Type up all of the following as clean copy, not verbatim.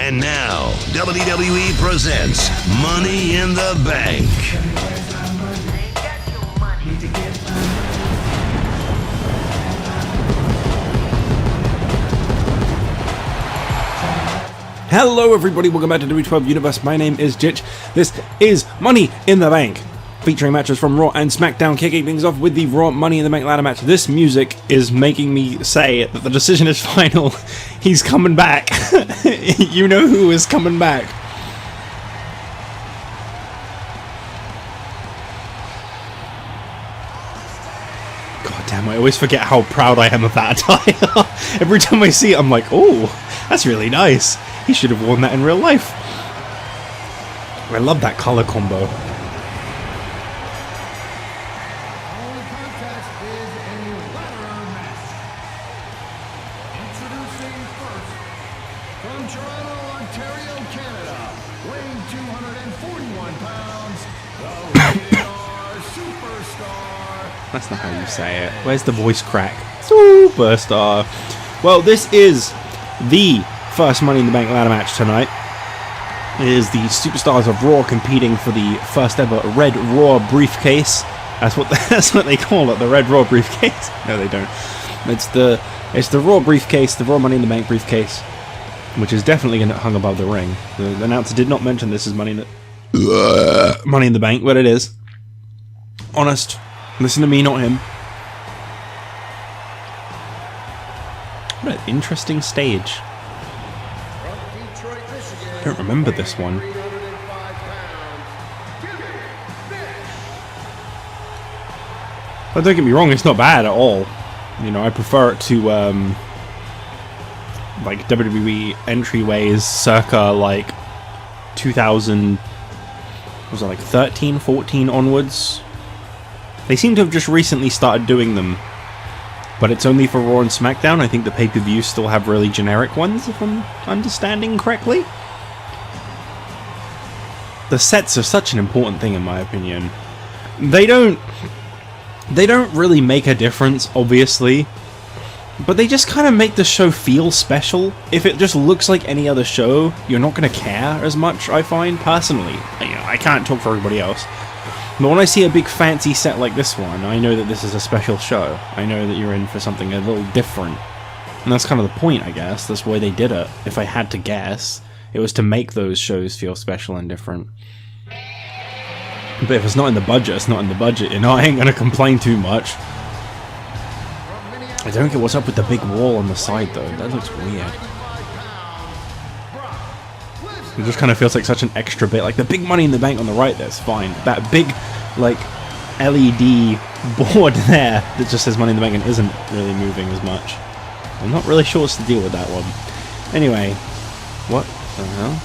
And now, WWE presents Money in the Bank. Hello everybody, welcome back to WWE Universe. My name is Jitch. This is Money in the Bank, featuring matches from Raw and SmackDown, kicking things off with the Raw Money in the Bank ladder match. This music is making me say that the decision is final. He's coming back. You know who is coming back. God damn, I always forget how proud I am of that attire. Every time I see it, I'm like, oh, that's really nice. He should have worn that in real life. I love that color combo. Only contest is a ladder match. Introducing first, from Toronto, Ontario, Canada, weighing 241 pounds, the Rated R Superstar. That's not how you say it. Where's the voice crack? Superstar. Well, this is the first Money in the Bank ladder match tonight. It is the Superstars of Raw competing for the first ever Red Raw briefcase. That's what they call it, the Red Raw briefcase. No, they don't. It's the Raw briefcase, the Raw Money in the Bank briefcase, which is definitely hung above the ring. The announcer did not mention this as Money in the Bank, but it is. Honest. Listen to me, not him. What an interesting stage. I don't remember this one. But don't get me wrong, it's not bad at all. You know, I prefer it to like WWE entryways circa like 2000, was it like 13, 14 onwards? They seem to have just recently started doing them. But it's only for Raw and SmackDown. I think the pay-per-views still have really generic ones, if I'm understanding correctly. The sets are such an important thing in my opinion. They don't really make a difference, obviously, but they just kind of make the show feel special. If it just looks like any other show, you're not going to care as much, I find, personally. You know, I can't talk for everybody else. But when I see a big fancy set like this one, I know that this is a special show. I know that you're in for something a little different. And that's kind of the point, I guess. That's why they did it, if I had to guess. It was to make those shows feel special and different. But if it's not in the budget, it's not in the budget. You know, I ain't gonna complain too much. I don't get what's up with the big wall on the side, though. That looks weird. It just kind of feels like such an extra bit. Like the big Money in the Bank on the right, that's fine. That big, like, LED board there that just says Money in the Bank and isn't really moving as much. I'm not really sure what's the deal with that one. Anyway, what the hell?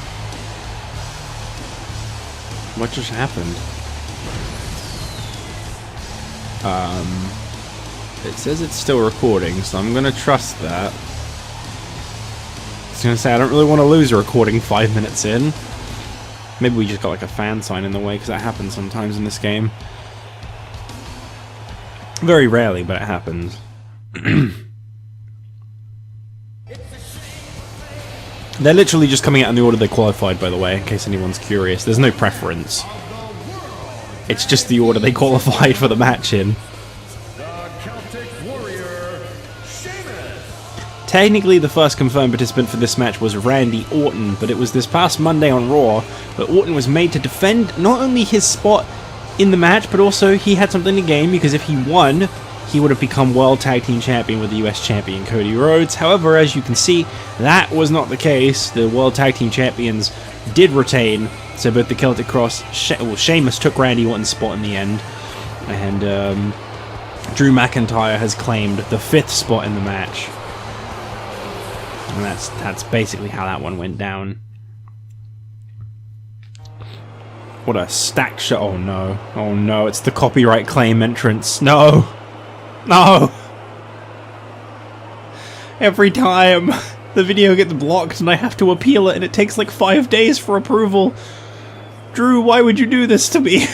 What just happened? It says it's still recording, so I'm gonna trust that. I was gonna say, I don't really want to lose a recording 5 minutes in. Maybe we just got like a fan sign in the way, because that happens sometimes in this game. Very rarely, but it happens. They're literally just coming out in the order they qualified, by the way, in case anyone's curious. There's no preference. It's just the order they qualified for the match in. Technically, the first confirmed participant for this match was Randy Orton, but it was this past Monday on Raw where Orton was made to defend not only his spot in the match, but also he had something to gain, because if he won, he would have become World Tag Team Champion with the US Champion Cody Rhodes. However, as you can see, that was not the case. The World Tag Team Champions did retain, so both the Celtic Cross, Sheamus took Randy Orton's spot in the end, and Drew McIntyre has claimed the 5th spot in the match. And that's basically how that one went down. What a stacked shot. Oh no. Oh no, it's the copyright claim entrance. No! No! Every time the video gets blocked and I have to appeal it, and it takes like 5 days for approval. Drew, why would you do this to me?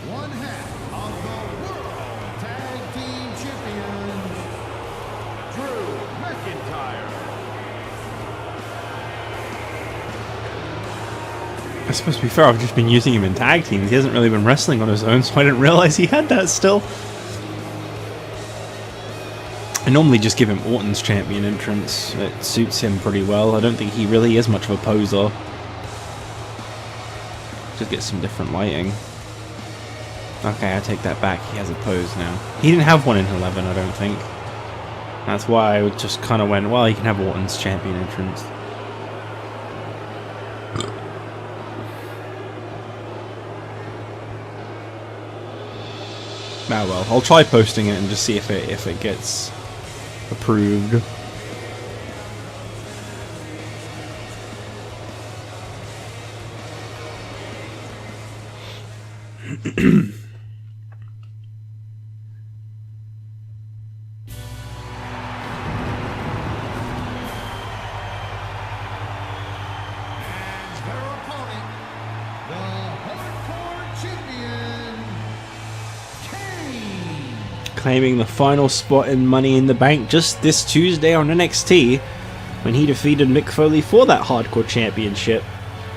One half of the World Tag I suppose to be fair, I've just been using him in tag teams. He hasn't really been wrestling on his own, so I didn't realize he had that still. I normally just give him Orton's champion entrance. It suits him pretty well. I don't think he really is much of a poser. Just get some different lighting. Okay, I take that back. He has a pose now. He didn't have one in 11, I don't think. That's why I just kind of went, well, he can have Orton's champion entrance. Ah well, I'll try posting it and just see if it gets approved. Claiming the final spot in Money in the Bank just this Tuesday on NXT when he defeated Mick Foley for that Hardcore Championship.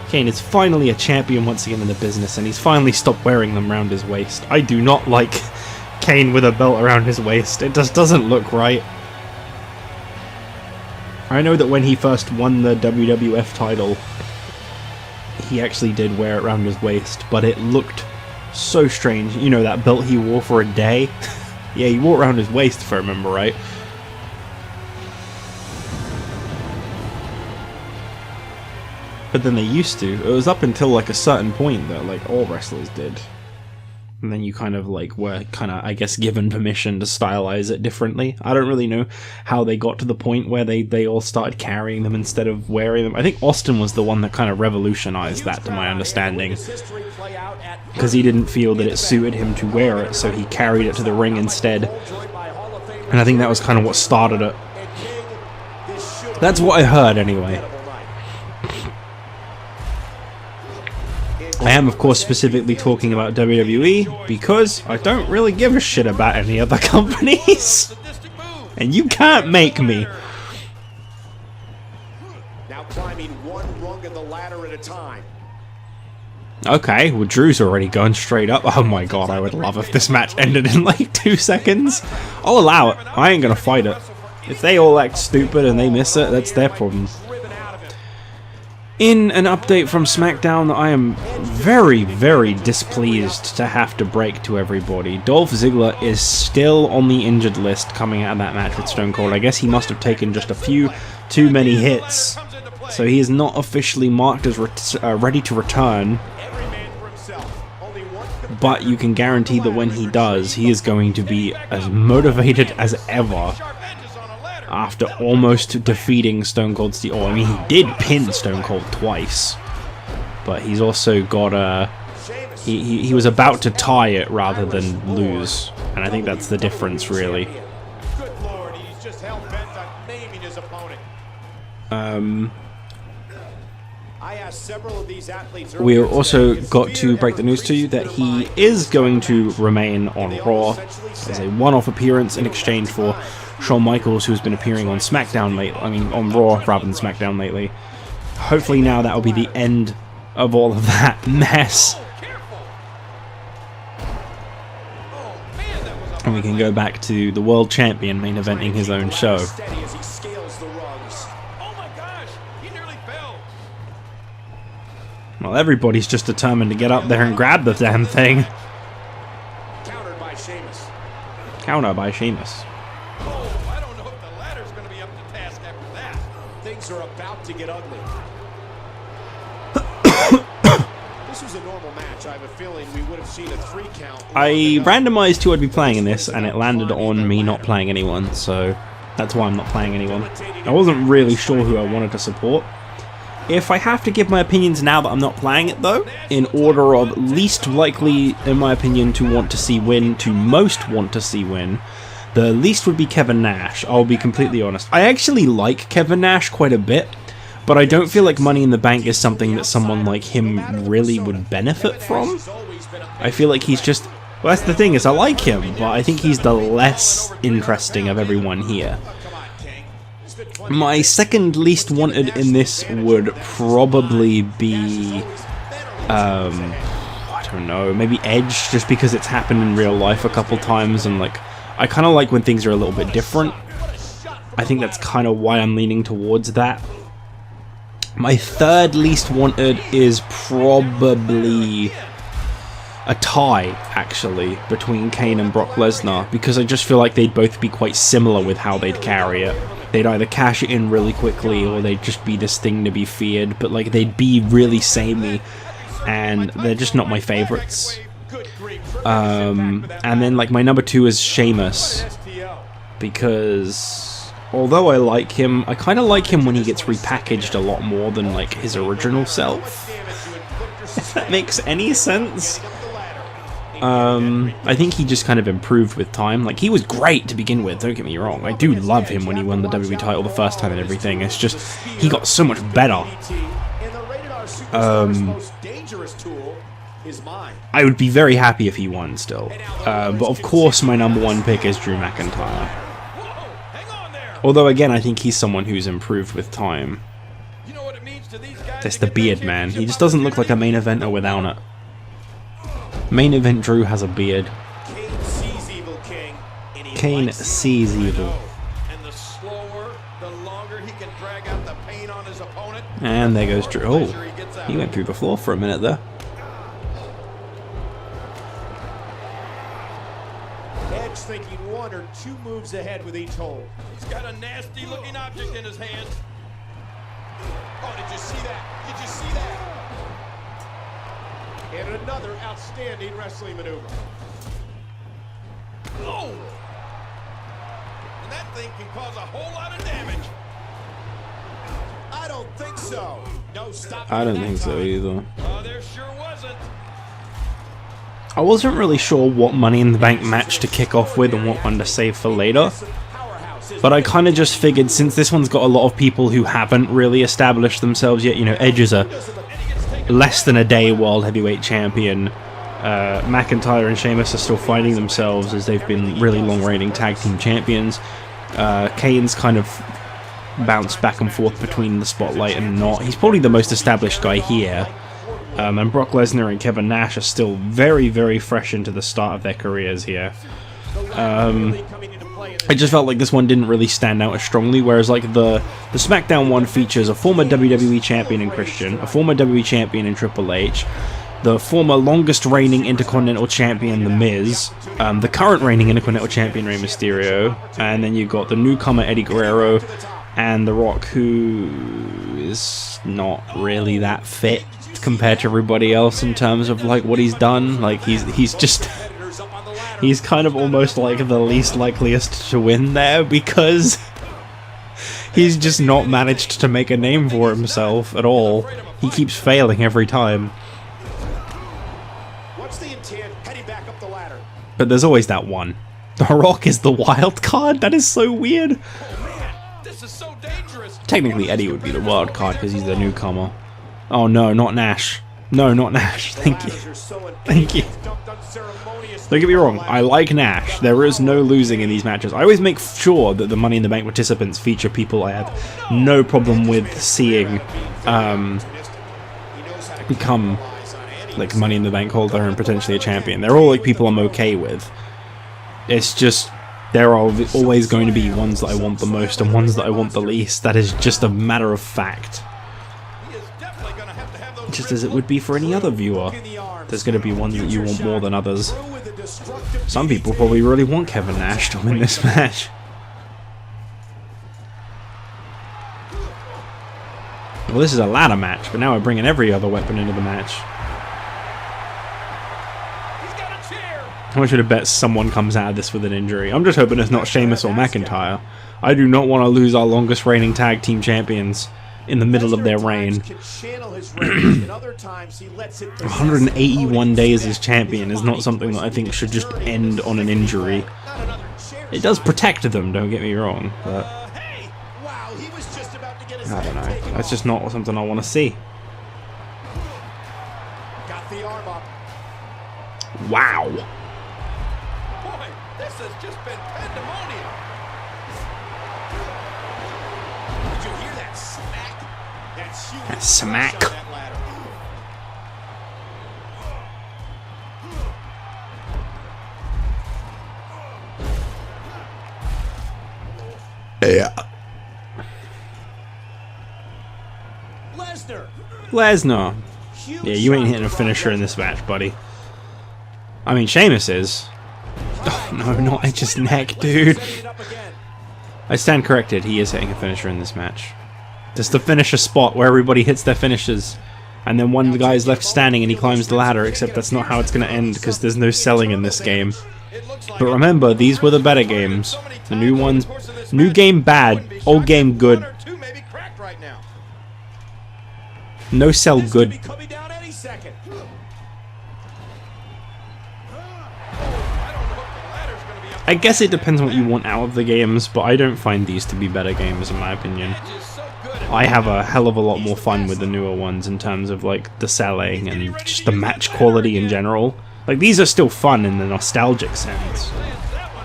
Kane is finally a champion once again in the business, and he's finally stopped wearing them around his waist. I do not like Kane with a belt around his waist. It just doesn't look right. I know that when he first won the WWF title, he actually did wear it around his waist, but it looked so strange. You know, that belt he wore for a day? Yeah, he wore it around his waist, if I remember right. But then they used to. It was up until like a certain point that like all wrestlers did. And then you kind of like were kind of, I guess, given permission to stylize it differently. I don't really know how they got to the point where they all started carrying them instead of wearing them. I think Austin was the one that kind of revolutionized that, to my understanding. Because he didn't feel that it suited him to wear it, so he carried it to the ring instead. And I think that was kind of what started it. That's what I heard anyway. I am, of course, specifically talking about WWE because I don't really give a shit about any other companies. And you can't make me. Now climbing one rung of the ladder at a time. Okay, well, Drew's already gone straight up. Oh my god, I would love if this match ended in like 2 seconds. I'll allow it. I ain't gonna fight it. If they all act stupid and they miss it, that's their problem. In an update from SmackDown that I am very, very displeased to have to break to everybody, Dolph Ziggler is still on the injured list coming out of that match with Stone Cold. I guess he must have taken just a few too many hits, so he is not officially marked as ready to return. But you can guarantee that when he does, he is going to be as motivated as ever. After almost defeating Stone Cold Steve. Oh, I mean, he did pin Stone Cold twice. But he's also got he was about to tie it rather than lose. And I think that's the difference, really. Good Lord, he's just hell bent on naming his opponent. I asked several of these athletes We also got to break the news to you that he is going to remain on Raw as a one-off appearance in exchange for Shawn Michaels, who's been appearing on SmackDown lately. I mean, on Raw rather than SmackDown lately. Hopefully now that will be the end of all of that mess. And we can go back to the World Champion main eventing his own show. Well, everybody's just determined to get up there and grab the damn thing. Countered by Sheamus. Counter by Sheamus. I don't know if the ladder's going to be up to task after that. Things are about to get ugly. This was a normal match. I have a feeling we would have seen a 3 count. I randomized who I'd be playing in this, and it landed on me not playing anyone, so that's why I'm not playing anyone. I wasn't really sure who I wanted to support. If I have to give my opinions now that I'm not playing it, though, in order of least likely, in my opinion, to want to see win to most want to see win, the least would be Kevin Nash. I'll be completely honest. I actually like Kevin Nash quite a bit, but I don't feel like Money in the Bank is something that someone like him really would benefit from. I feel like he's just... Well, that's the thing, is I like him, but I think he's the less interesting of everyone here. My second least wanted in this would probably be I don't know, maybe Edge, just because it's happened in real life a couple times, and like, I kind of like when things are a little bit different. I think that's kind of why I'm leaning towards that. My third least wanted is probably a tie, actually, between Kane and Brock Lesnar, because I just feel like they'd both be quite similar with how they'd carry it. They'd either cash it in really quickly, or they'd just be this thing to be feared, but like, they'd be really samey, and they're just not my favorites. And then like my number 2 is Sheamus, because although I like him, I kind of like him when he gets repackaged a lot more than like his original self, if that makes any sense. I think he just kind of improved with time. Like, he was great to begin with, don't get me wrong. I do love him when he won the WWE title the first time and everything. It's just, he got so much better. I would be very happy if he won still. But of course my number 1 pick is Drew McIntyre. Although again, I think he's someone who's improved with time. That's the beard, man. He just doesn't look like a main eventer without it. Main event Drew has a beard. Kane sees evil. And there goes Drew. Oh, he went through the floor for a minute there. Edge thinking 1 or 2 moves ahead with each hold. He's got a nasty looking object in his hands. Oh, did you see that? Did you see that? And another outstanding wrestling maneuver. Oh! And that thing can cause a whole lot of damage. I don't think so. No stop. I don't think so either. There sure wasn't. I wasn't really sure what Money in the Bank match to kick off with and what one to save for later. But I kind of just figured, since this one's got a lot of people who haven't really established themselves yet, you know, Edge is a less than a day World Heavyweight Champion. McIntyre and Sheamus are still finding themselves as they've been really long-reigning tag team champions. Kane's kind of bounced back and forth between the spotlight and not. He's probably the most established guy here. And Brock Lesnar and Kevin Nash are still very, very fresh into the start of their careers here. I just felt like this one didn't really stand out as strongly, whereas like the SmackDown one features a former WWE champion in Christian, a former WWE champion in Triple H, the former longest reigning Intercontinental champion, The Miz, the current reigning Intercontinental champion, Rey Mysterio, and then you've got the newcomer Eddie Guerrero, and The Rock, who is not really that fit compared to everybody else in terms of like what he's done. Like he's just he's kind of almost like the least likeliest to win there, because he's just not managed to make a name for himself at all. He keeps failing every time. What's the intent? Heading back up the ladder. But there's always that one. The Rock is the wild card? That is so weird. Oh man, this is so dangerous. Technically Eddie would be the wild card because he's the newcomer. Oh no, not Nash. No, not Nash. Thank you. Thank you. Don't get me wrong, I like Nash. There is no losing in these matches. I always make sure that the Money in the Bank participants feature people I have no problem with seeing become like Money in the Bank holder and potentially a champion. They're all like people I'm okay with. It's just there are always going to be ones that I want the most and ones that I want the least. That is just a matter of fact. Just as it would be for any other viewer. There's going to be ones that you want more than others. Some people probably really want Kevin Nash to win this match. Well, this is a ladder match, but now we're bringing every other weapon into the match. How much would have bet someone comes out of this with an injury? I'm just hoping it's not Sheamus or McIntyre. I do not want to lose our longest reigning tag team champions in the middle of their reign. 181 days as champion is not something that I think should just end on an injury. It does protect them, don't get me wrong, but I don't know. That's just not something I want to see. Wow. Boy, this has just been pandemonium. Did you hear that smack? That's huge. That smack. Lesnar. Yeah, you ain't hitting a finisher in this match, buddy. I mean, Sheamus is. Oh, no, not just neck, dude. I stand corrected. He is hitting a finisher in this match. Just the finisher spot where everybody hits their finishers. And then one guy is left standing and he climbs the ladder, except that's not how it's going to end because there's no selling in this game. But remember, these were the better games. The new ones, new game bad, old game good. No sell good. I guess it depends on what you want out of the games, but I don't find these to be better games in my opinion. I have a hell of a lot more fun with the newer ones in terms of like the selling and just the match quality in general. Like these are still fun in the nostalgic sense.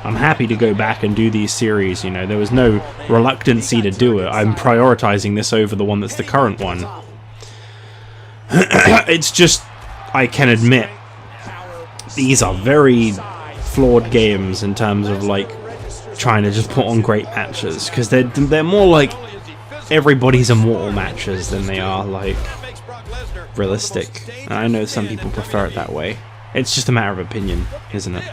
I'm happy to go back and do these series, you know, there was no reluctancy to do it. I'm prioritizing this over the one that's the current one. It's just, I can admit, these are very flawed games in terms of like trying to just put on great matches, because they're more like everybody's immortal matches than they are like realistic. And I know some people prefer it that way. It's just a matter of opinion, isn't it?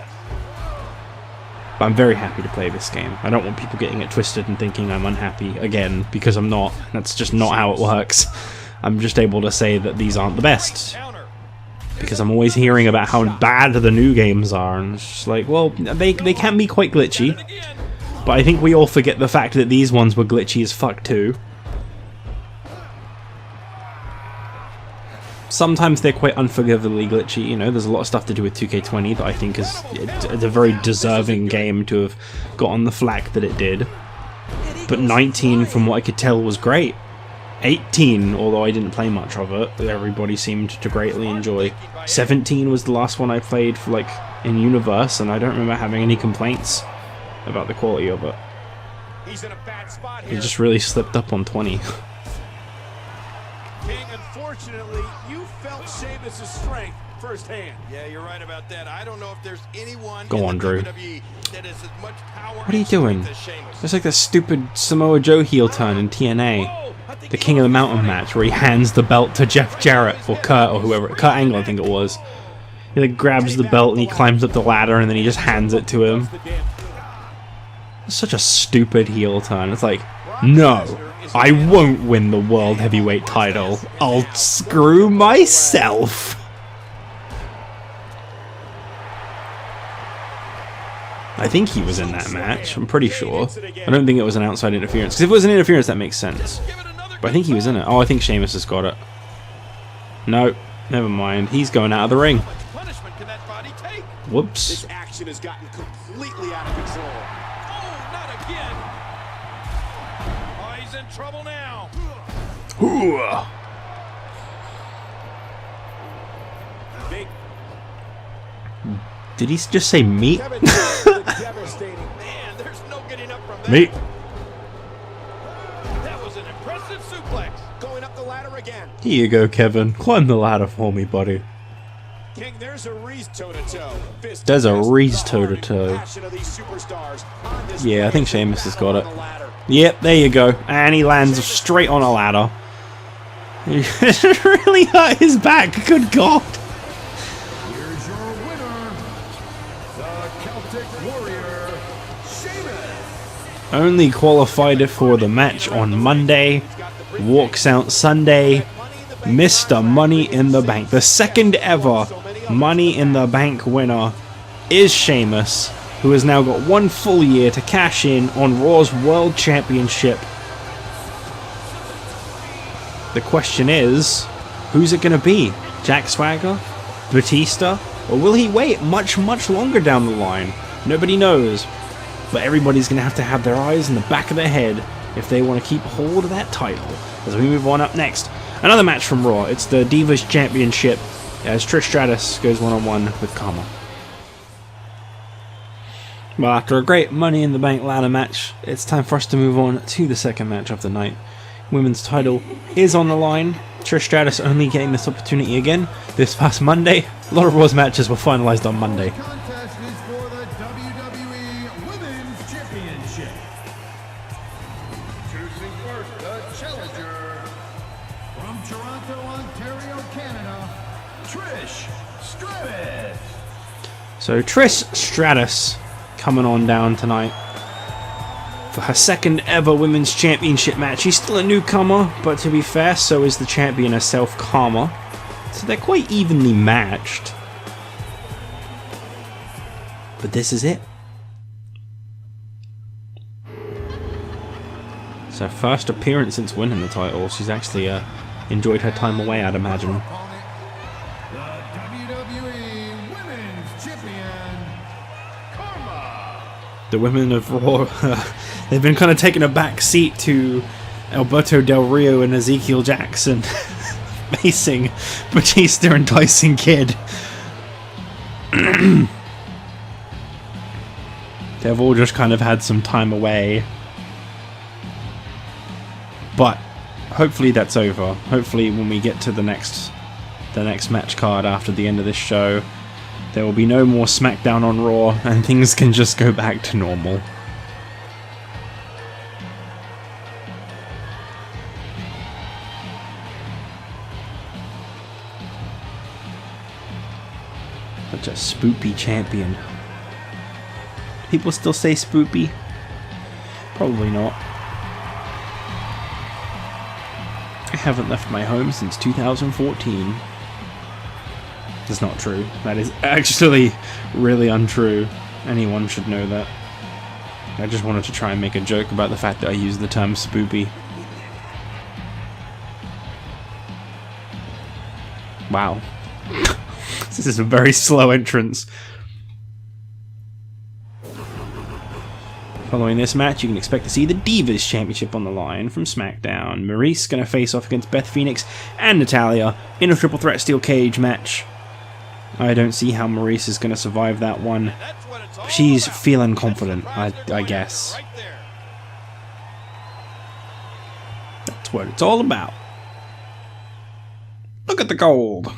But I'm very happy to play this game. I don't want people getting it twisted and thinking I'm unhappy again, because I'm not. That's just not how it works. I'm just able to say that these aren't the best, because I'm always hearing about how bad the new games are, and it's just like, well, they can be quite glitchy, but I think we all forget the fact that these ones were glitchy as fuck too. Sometimes they're quite unforgivably glitchy, you know, there's a lot of stuff to do with 2K20 that I think is a very deserving game to have gotten the flack that it did. But 19, from what I could tell, was great. 18, although I didn't play much of it, everybody seemed to greatly enjoy. 17 was the last one I played for, like, in Universe, and I don't remember having any complaints about the quality of it. It just really slipped up on 20. King, unfortunately, you felt Sheamus' strength firsthand. Yeah, you're right about that. I don't know if there's anyone Go on, Drew. that has as much power. What are you doing? It's like that stupid Samoa Joe heel turn in TNA. The King of the Mountain match where he hands the belt to Jeff Jarrett or Kurt or whoever, Kurt Angle I think it was. He like grabs the belt and he climbs up the ladder and then he just hands it to him. It's such a stupid heel turn. It's like, no, I won't win the World Heavyweight title. I'll screw myself. I think he was in that match, I'm pretty sure. I don't think it was an outside interference, because if it was an interference that makes sense. But I think he was in it. Oh, I think Sheamus has got it. No, never mind. He's going out of the ring. Whoops. This action has gotten completely out of control. Oh, not again. Oh, he's in trouble now. Did he just say meat? Man, there's no getting up from that. Meat. That was an impressive suplex. Going up the ladder again. Here you go, Kevin. Climb the ladder for me, buddy. King, there's a Reese toe-to-toe. There's a Reese toe-to-toe. Yeah, I think Sheamus has got it. Yep, there you go. And he lands straight on a ladder. He really hurt his back. Good God. Here's your winner, the Celtic Warrior, Sheamus. Only qualified for the match on Monday. Walks out Sunday. Mr. Money in the Bank. The second ever Money in the Bank winner is Sheamus, who has now got 1 full year to cash in on Raw's World Championship. The question is, who's it going to be? Jack Swagger? Batista? Or will he wait much, much longer down the line? Nobody knows. But everybody's going to have their eyes in the back of their head if they want to keep hold of that title. As we move on up next, another match from Raw. It's the Divas Championship as Trish Stratus goes one-on-one with Kharma. Well, after a great Money in the Bank ladder match, it's time for us to move on to the second match of the night. Women's title is on the line. Trish Stratus only getting this opportunity again this past Monday. A lot of Raw's matches were finalized on Monday. The contest is for the WWE Women's Championship. Introducing first, the challenger from Toronto, Ontario, Canada, Trish Stratus. So Trish Stratus coming on down tonight for her second ever Women's Championship match. She's still a newcomer, but to be fair, so is the champion herself, Kharma. So they're quite evenly matched. But this is it. It's her first appearance since winning the title. She's actually enjoyed her time away, I'd imagine. The WWE Women's Champion, Kharma. The women of Raw, they've been kind of taking a back seat to Alberto Del Rio and Ezekiel Jackson facing Batista and Tyson Kidd. They've all just kind of had some time away. But hopefully that's over. Hopefully when we get to the next match card after the end of this show, there will be no more SmackDown on Raw and things can just go back to normal. Such a spoopy champion. People still say spoopy? Probably not. I haven't left my home since 2014. That's not true. That is actually really untrue. Anyone should know that. I just wanted to try and make a joke about the fact that I use the term spoopy. Wow. This is a very slow entrance. Following this match, you can expect to see the Divas Championship on the line from SmackDown. Maryse going to face off against Beth Phoenix and Natalya in a triple threat steel cage match. I don't see how Maryse is going to survive that one. She's feeling confident, I guess. That's what it's all about. Look at the gold.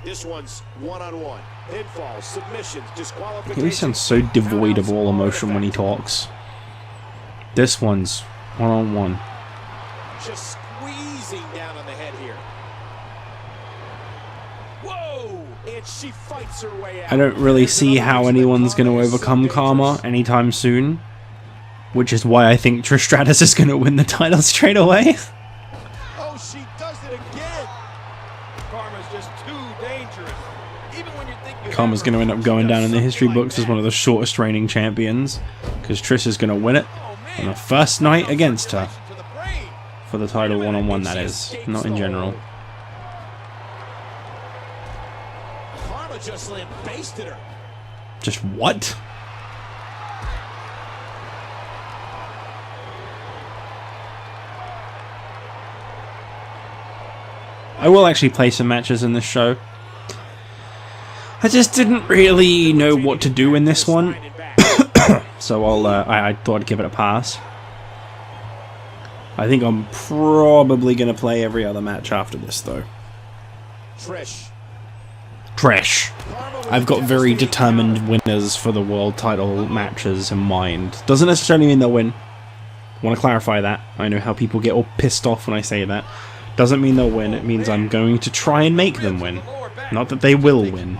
This one's one-on-one. Pinfalls, submissions, disqualifications. He sounds so devoid of all emotion when he talks. This one's one-on-one. Just squeezing down on the head here. Whoa! And she fights her way out. I don't really see how anyone's going to overcome Kharma anytime soon. Which is why I think Trish Stratus is going to win the title straight away. Oh, she does it again. Kharma's just too dangerous. Even when you think Kharma's going to end up going down in the history books as one of the shortest reigning champions. Because Trish is going to win it on the first night against her. For the title one-on-one, that is. Not in general. Kharma just lambasted her. Just what? I will actually play some matches in this show. I just didn't really know what to do in this one. So I thought I'd give it a pass. I think I'm probably going to play every other match after this, though. Trish. I've got very determined winners for the world title matches in mind. Doesn't necessarily mean they'll win. I want to clarify that. I know how people get all pissed off when I say that. Doesn't mean they'll win. It means I'm going to try and make them win. Not that they will win.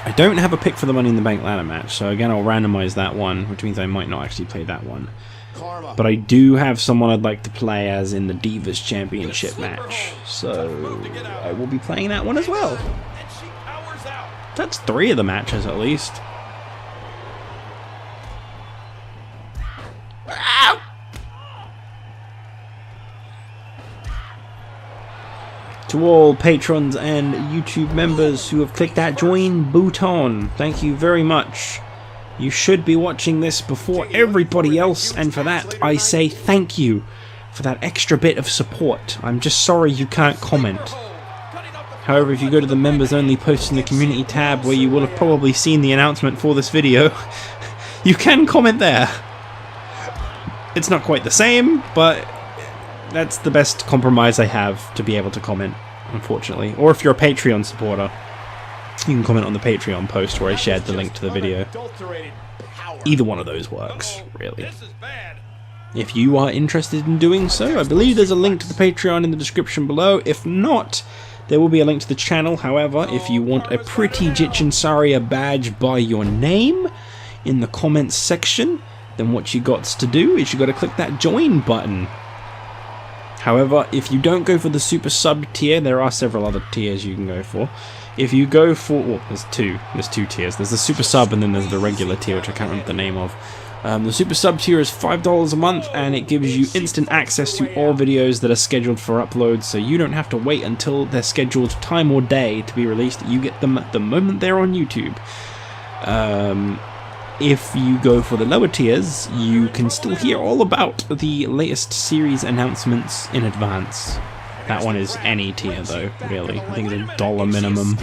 I don't have a pick for the Money in the Bank ladder match, so again I'll randomize that one, which means I might not actually play that one. But I do have someone I'd like to play as in the Divas Championship match, so I will be playing that one as well. That's 3 of the matches at least. To all patrons and YouTube members who have clicked that join button, thank you very much. You should be watching this before everybody else, and for that I say thank you for that extra bit of support. I'm just sorry you can't comment. However, if you go to the members only post in the community tab, where you will have probably seen the announcement for this video, you can comment there. It's not quite the same, but that's the best compromise I have to be able to comment, unfortunately. Or if you're a Patreon supporter, you can comment on the Patreon post where I shared the link to the video. Either one of those works, really. If you are interested in doing so, I believe there's a link to the Patreon in the description below. If not, there will be a link to the channel. However, if you want a pretty Jitchin Saria badge by your name in the comments section, then what you got to do is you got to click that join button. However, if you don't go for the super sub tier, there are several other tiers you can go for. If you go for, well, there's two tiers. There's the super sub and then there's the regular tier, which I can't remember the name of. The super sub tier is $5 a month, and it gives you instant access to all videos that are scheduled for upload, so you don't have to wait until they're scheduled time or day to be released. You get them the moment they're on YouTube. If you go for the lower tiers, you can still hear all about the latest series announcements in advance. That one is any tier though, really. I think it's $1 minimum.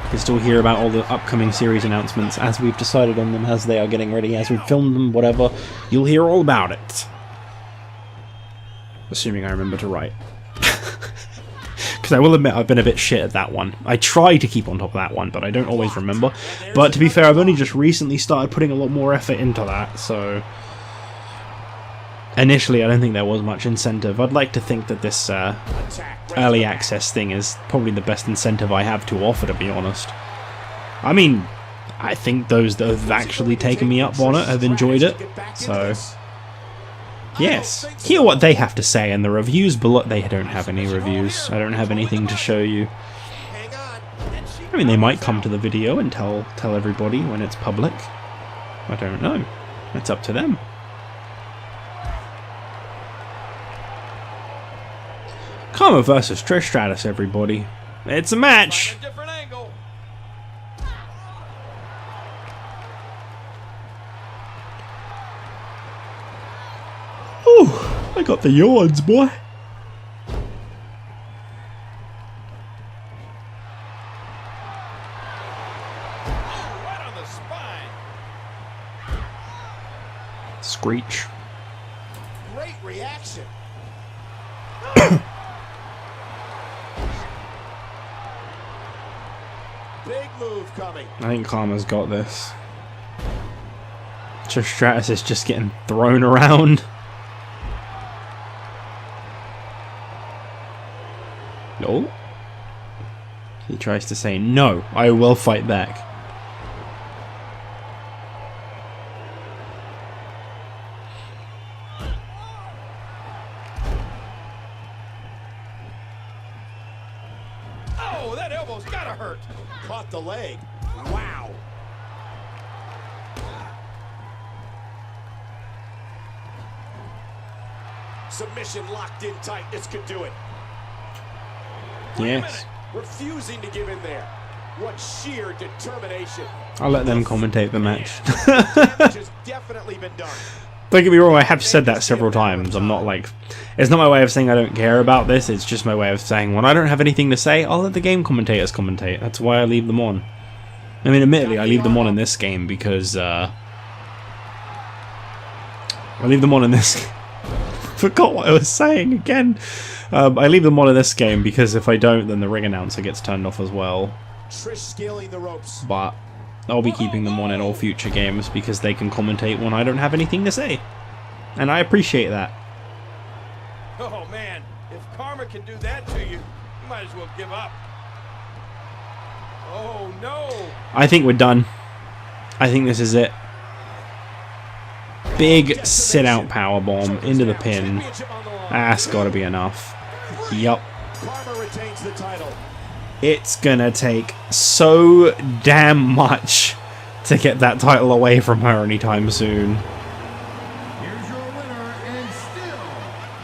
You can still hear about all the upcoming series announcements as we've decided on them, as they are getting ready, as we've filmed them, whatever. You'll hear all about it. Assuming I remember to write. Because I will admit I've been a bit shit at that one. I try to keep on top of that one, but I don't always remember. But to be fair, I've only just recently started putting a lot more effort into that, so... Initially, I don't think there was much incentive. I'd like to think that this early access thing is probably the best incentive I have to offer, to be honest. I mean, I think those that have actually taken me up on it have enjoyed it, so... Yes, hear what they have to say in the reviews below. They don't have any reviews. I don't have anything to show you. I mean, they might come to the video and tell everybody when it's public. I don't know. It's up to them. Kharma versus Trish Stratus, everybody. It's a match! Oh, I got the yawns, boy. Right on the spine. Screech. Great reaction. Big move coming. I think Kharma's got this. Trish Stratus is just getting thrown around. No. He tries to say, no, I will fight back. Oh, that elbow's gotta hurt. Caught the leg. Wow. Submission locked in tight. This could do it. Yes. Refusing to give in there. What sheer determination. I'll let them commentate the match. Damage has definitely been done. Don't get me wrong, I have said that several times. I'm not like... It's not my way of saying I don't care about this, it's just my way of saying when I don't have anything to say, I'll let the game commentators commentate. That's why I leave them on. I mean, admittedly, I leave them on in this game because... I leave them on in this... Forgot what I was saying again. I leave them on in this game because if I don't, then the ring announcer gets turned off as well. Trish scaling the ropes. But I'll be keeping them on in all future games because they can commentate when I don't have anything to say. And I appreciate that. Oh man, if Kharma can do that to you, you might as well give up. Oh no. I think we're done. I think this is it. Big sit-out powerbomb into the pin. That's got to be enough. Yup. Kharma retains the title. It's gonna take so damn much to get that title away from her anytime soon. Here's your winner and still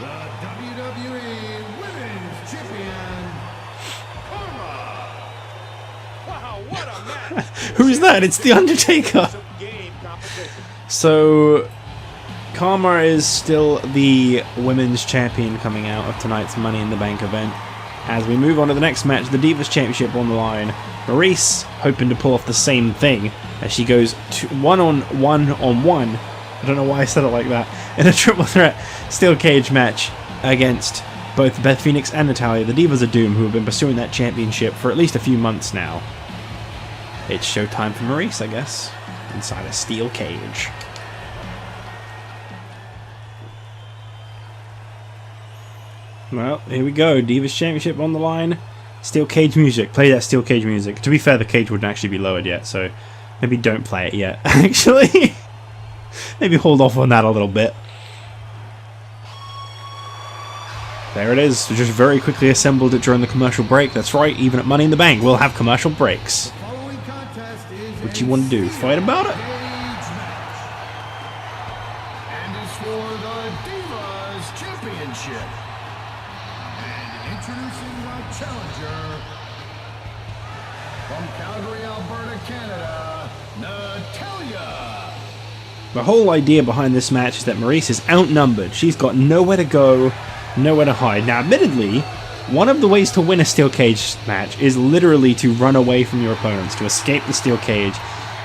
the WWE Women's Champion, Kharma. Wow, what a match. Who's that? It's The Undertaker! Some game competition. So, Kharma is still the Women's Champion coming out of tonight's Money in the Bank event. As we move on to the next match, the Divas Championship on the line. Maryse hoping to pull off the same thing as she goes to one-on-one I don't know why I said it like that. In a triple threat steel cage match against both Beth Phoenix and Natalya, the Divas of Doom, who have been pursuing that championship for at least a few months now. It's showtime for Maryse, I guess, inside a steel cage. Well, here we go. Divas Championship on the line. Steel cage music. Play that steel cage music. To be fair, the cage wouldn't actually be lowered yet, so maybe don't play it yet, actually. Maybe hold off on that a little bit. There it is. Just very quickly assembled it during the commercial break. That's right, even at Money in the Bank, we'll have commercial breaks. What you want to do? Fight about it? And is for the Divas Championship. And introducing the challenger from Calgary, Alberta, Canada, Natalya. The whole idea behind this match is that Maryse is outnumbered. She's got nowhere to go, nowhere to hide. Now, admittedly, one of the ways to win a steel cage match is literally to run away from your opponents, to escape the steel cage.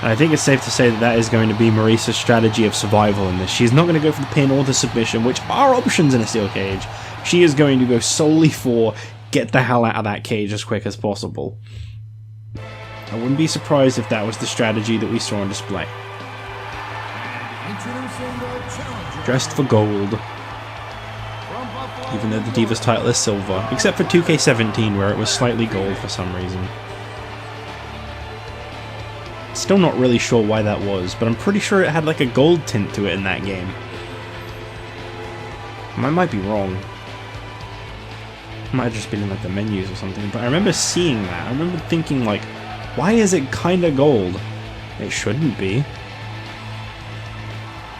And I think it's safe to say that that is going to be Maryse's strategy of survival in this. She's not going to go for the pin or the submission, which are options in a steel cage. She is going to go solely for get the hell out of that cage as quick as possible. I wouldn't be surprised if that was the strategy that we saw on display. Dressed for gold. Even though the Divas title is silver, except for 2K17 where it was slightly gold for some reason. Still not really sure why that was, but I'm pretty sure it had like a gold tint to it in that game. I might be wrong. It might have just been in like the menus or something, but I remember seeing that. I remember thinking like, why is it kinda gold? It shouldn't be.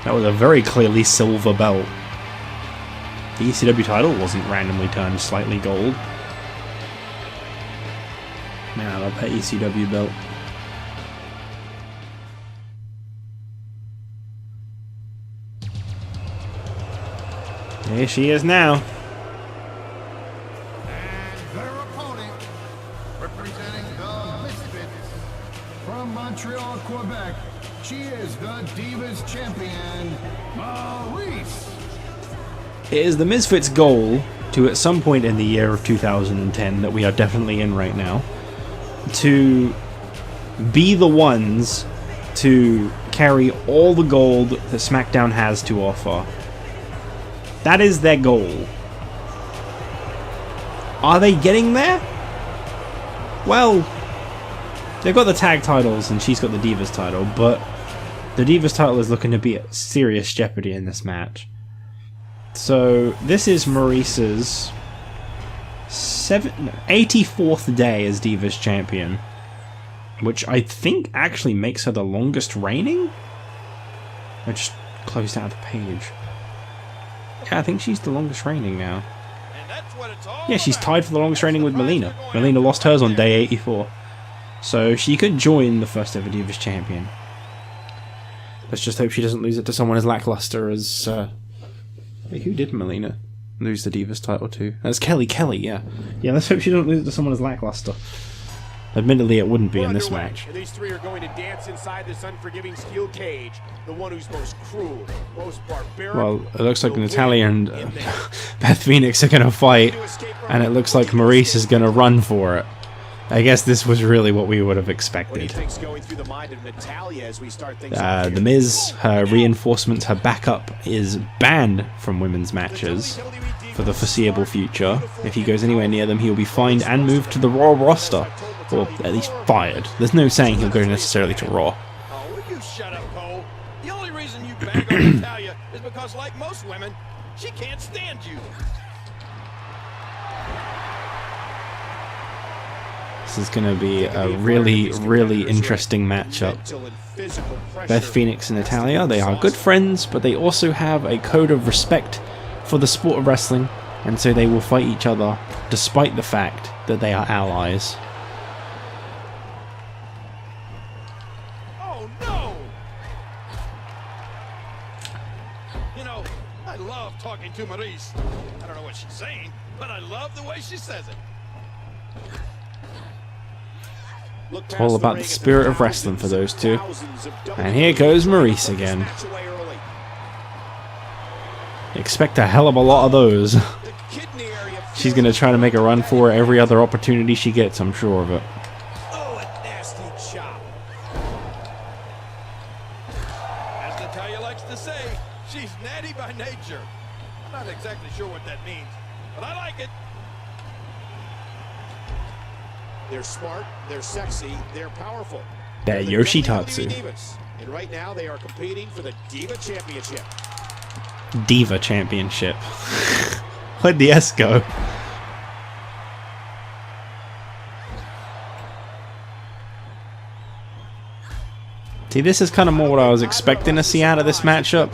That was a very clearly silver belt. The ECW title wasn't randomly turned slightly gold. Man, I love that ECW belt. Here she is now. And their opponent, representing the Misfits from Montreal, Quebec, she is the Divas Champion, Maryse. It is the Misfits' goal to, at some point in the year of 2010, that we are definitely in right now, to be the ones to carry all the gold that SmackDown has to offer. That is their goal. Are they getting there? Well, they've got the tag titles and she's got the Divas title, but the Divas title is looking to be at serious jeopardy in this match. So, this is Maryse's 84th day as Divas Champion, which I think actually makes her the longest reigning? I just closed out the page. Yeah, I think she's the longest reigning now. Yeah, she's tied for the longest reigning with Melina. Melina lost hers on day 84. So, she could join the first ever Divas Champion. Let's just hope she doesn't lose it to someone as lackluster as... Wait, who did Melina lose the Divas title to? That's Kelly, yeah. Yeah, let's hope she doesn't lose it to someone as lackluster. Admittedly, it wouldn't be in this match. These three are going to dance inside this unforgiving steel cage. The one who's most cruel, most barbaric. Well, it looks like Natalya and Beth Phoenix are going to fight, and it looks like Maryse is going to run for it. I guess this was really what we would have expected. The Miz, her reinforcements, her backup is banned from women's matches for the foreseeable future. If he goes anywhere near them, he'll be fined and moved to the Raw roster. Or at least fired. There's no saying he'll go necessarily to Raw. Oh, will you shut up, Cole? The only reason you bag on Natalya is because, like most women, she can't stand you. This is going to be a really, really interesting matchup. Beth Phoenix and Natalya, they are good friends, but they also have a code of respect for the sport of wrestling, and so they will fight each other despite the fact that they are allies. Oh no! You know, I love talking to Maryse. I don't know what she's saying, but I love the way she says it. It's all about the spirit of wrestling for those two. And here goes Maryse again. Expect a hell of a lot of those. She's going to try to make a run for it every other opportunity she gets, I'm sure of it. Oh, a nasty chop. As Natalya likes to say, she's natty by nature. I'm not exactly sure what that means, but I like it. They're smart, they're sexy, they're powerful. They're Yoshitatsu. Divas. And right now they are competing for the Diva Championship. Diva Championship. Where'd the S go? See, this is kind of more what I was expecting to see out of this matchup.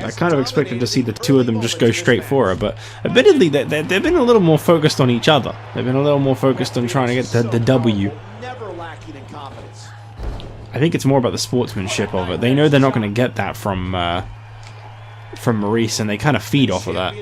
I kind of expected to see the two of them just go straight for it, but admittedly, they've been a little more focused on each other. They've been a little more focused on trying to get the W. I think it's more about the sportsmanship of it. They know they're not going to get that from Maryse, and they kind of feed off of that.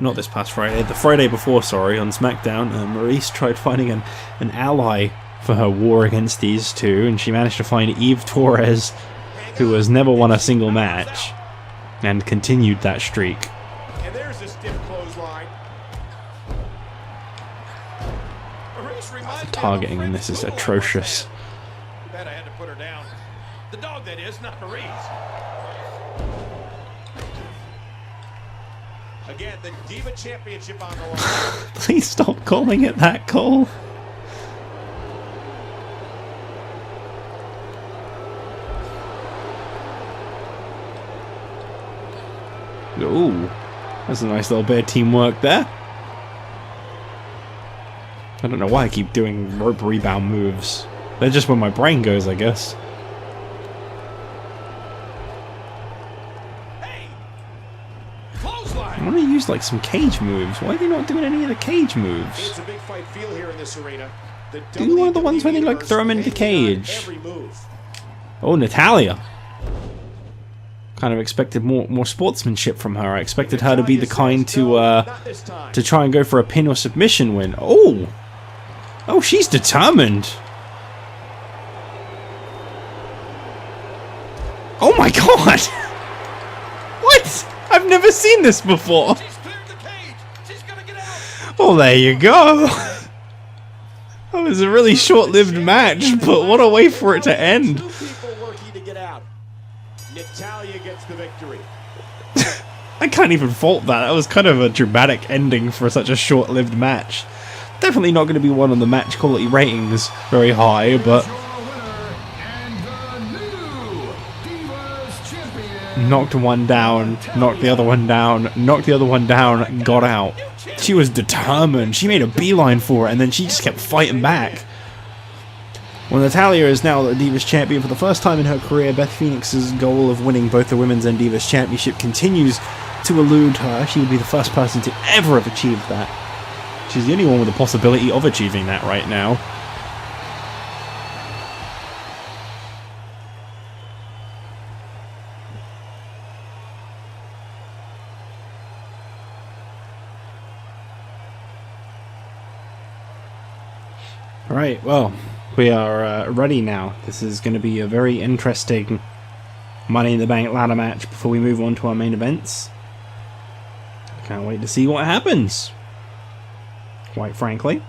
Not this past Friday, the Friday before, sorry, on SmackDown, Maryse tried finding an ally for her war against these two, and she managed to find Eve Torres, who has never won a single match, and continued that streak. And there's a stiff clothesline. The targeting in this is atrocious. Bet I had to put her down. The dog, that is, not Maryse. Again, the Diva Championship on the line. Please stop calling it that, Cole. Ooh, that's a nice little bit of teamwork there. I don't know why I keep doing rope rebound moves. They're just where my brain goes, I guess. I want to use like some cage moves. Why are they not doing any of the cage moves? It's a big fight feel here in this arena. Do one of the ones where they like throw them into the cage. Oh, Natalya. Kind of expected more sportsmanship from her. I expected her to be the kind to try and go for a pin or submission win. Oh, she's determined. Oh my god! What? I've never seen this before. Well, there you go. That was a really short-lived match, but what a way for it to end. Natalya gets the victory. I can't even fault that. That was kind of a dramatic ending for such a short-lived match. Definitely not going to be one on the match quality ratings very high, but knocked one down, knocked the other one down, knocked the other one down, got out. She was determined. She made a beeline for it, and then she just kept fighting back. Well, Natalya is now the Divas Champion for the first time in her career. Beth Phoenix's goal of winning both the Women's and Divas Championship continues to elude her. She would be the first person to ever have achieved that. She's the only one with the possibility of achieving that right now. Alright, well, we are ready now. This is going to be a very interesting Money in the Bank ladder match before we move on to our main events. Can't wait to see what happens, quite frankly.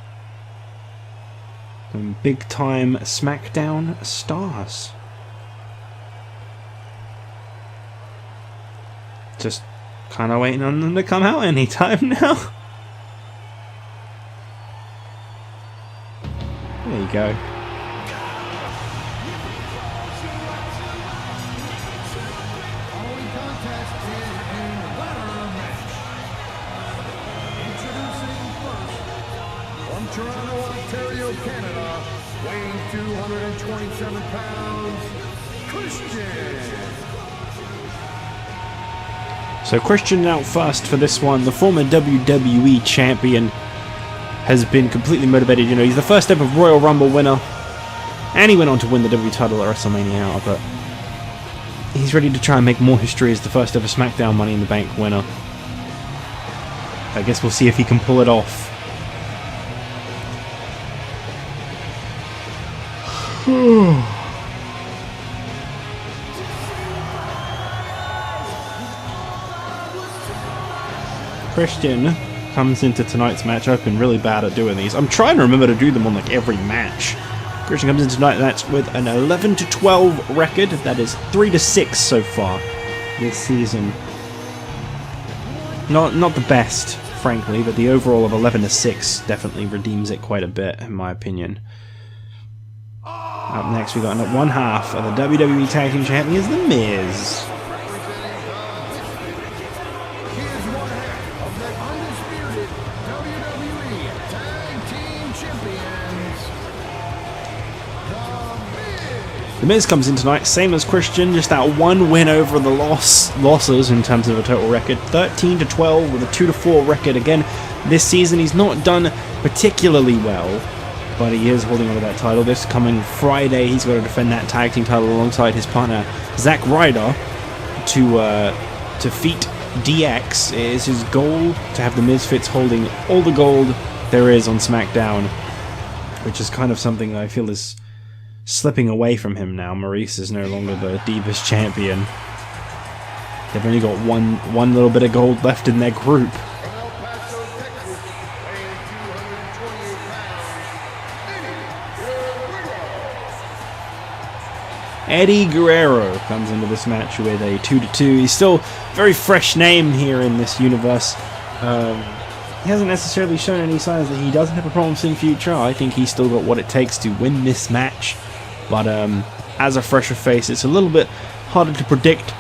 Some big time SmackDown stars. Just kind of waiting on them to come out anytime now. There you go. Following contest is a ladder match. Introducing first, from Toronto, Ontario, Canada, weighing 227 pounds, Christian. So Christian out first for this one. The former WWE champion has been completely motivated. You know, he's the first ever Royal Rumble winner, and he went on to win the WWE title at WrestleMania out of it. He's ready to try and make more history as the first ever SmackDown Money in the Bank winner. I guess we'll see if he can pull it off. Christian comes into tonight's match. I've been really bad at doing these. I'm trying to remember to do them on like every match. Christian comes into tonight's match with an 11-12 record. That is 3-6 so far this season. Not the best, frankly, but the overall of 11-6 definitely redeems it quite a bit, in my opinion. Up next, we got one half of the WWE Tag Team Champions, The Miz. The Miz comes in tonight, same as Christian, just that one win over the losses in terms of a total record. 13-12 with a 2-4 record. Again, this season he's not done particularly well, but he is holding on to that title. This coming Friday, he's got to defend that tag team title alongside his partner, Zack Ryder, to defeat DX. It is his goal to have the Misfits holding all the gold there is on SmackDown, which is kind of something I feel is slipping away from him now. Maryse is no longer the Divas champion. They've only got one little bit of gold left in their group. Eddie Guerrero comes into this match with a 2-2. He's still a very fresh name here in this universe. He hasn't necessarily shown any signs that he doesn't have a promising future. I think he's still got what it takes to win this match. But as a fresher face, it's a little bit harder to predict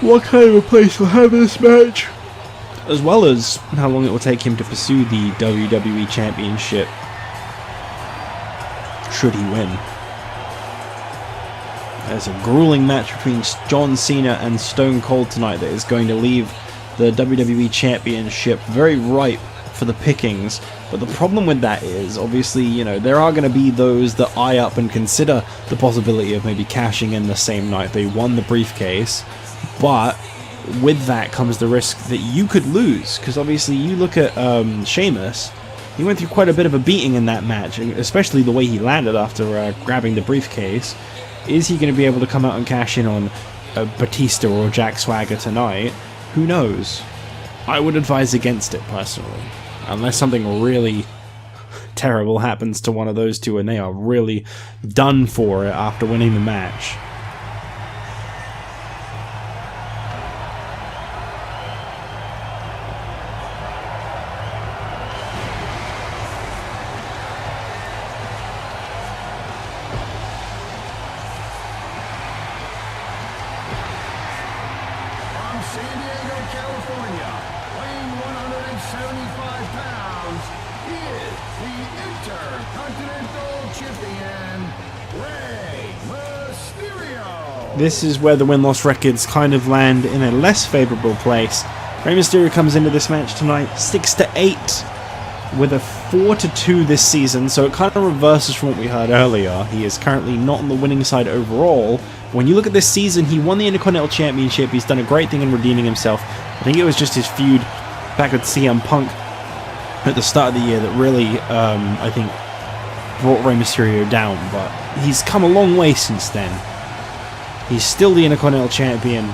what kind of a place he'll have this match, as well as how long it will take him to pursue the WWE Championship should he win. There's a grueling match between John Cena and Stone Cold tonight that is going to leave the WWE Championship very ripe for the pickings. But the problem with that is, obviously, you know, there are going to be those that eye up and consider the possibility of maybe cashing in the same night they won the briefcase. But with that comes the risk that you could lose, because obviously you look at Sheamus. He went through quite a bit of a beating in that match, especially the way he landed after grabbing the briefcase. Is he going to be able to come out and cash in on Batista or Jack Swagger tonight? Who knows? I would advise against it personally, unless something really terrible happens to one of those two and they are really done for it after winning the match. This is where the win-loss records kind of land in a less favourable place. Rey Mysterio comes into this match tonight 6-8 with a 4-2 this season, so it kind of reverses from what we heard earlier. He is currently not on the winning side overall. When you look at this season, he won the Intercontinental Championship. He's done a great thing in redeeming himself. I think it was just his feud back with CM Punk at the start of the year that really, I think, brought Rey Mysterio down, but he's come a long way since then. He's still the Intercontinental Champion.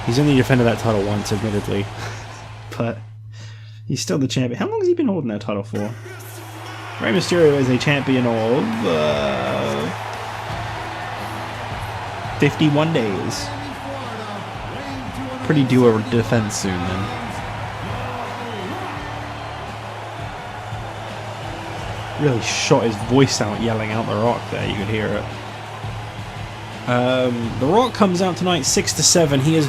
He's only defended that title once, admittedly. But he's still the champion. How long has he been holding that title for? Rey Mysterio is a champion of 51 days. Pretty due a defense soon, then. Really shot his voice out yelling out The Rock there. You could hear it. The Rock comes out tonight 6-7. He has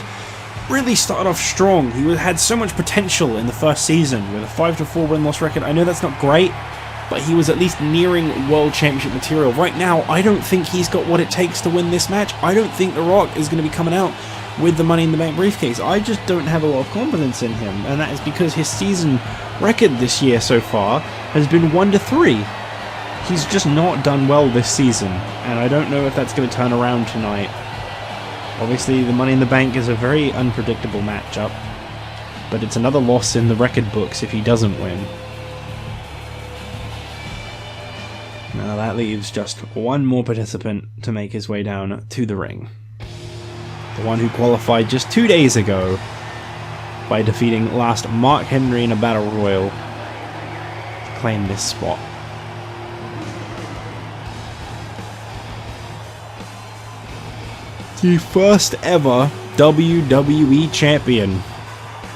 really started off strong. He had so much potential in the first season with a 5-4 win-loss record. I know that's not great, but he was at least nearing World Championship material. Right now, I don't think he's got what it takes to win this match. I don't think The Rock is going to be coming out with the Money in the Bank briefcase. I just don't have a lot of confidence in him, and that is because his season record this year so far has been 1-3. He's just not done well this season, and I don't know if that's going to turn around tonight. Obviously, the Money in the Bank is a very unpredictable matchup, but it's another loss in the record books if he doesn't win. Now that leaves just one more participant to make his way down to the ring. The one who qualified just 2 days ago by defeating last Mark Henry in a Battle Royal to claim this spot. The first ever WWE Champion.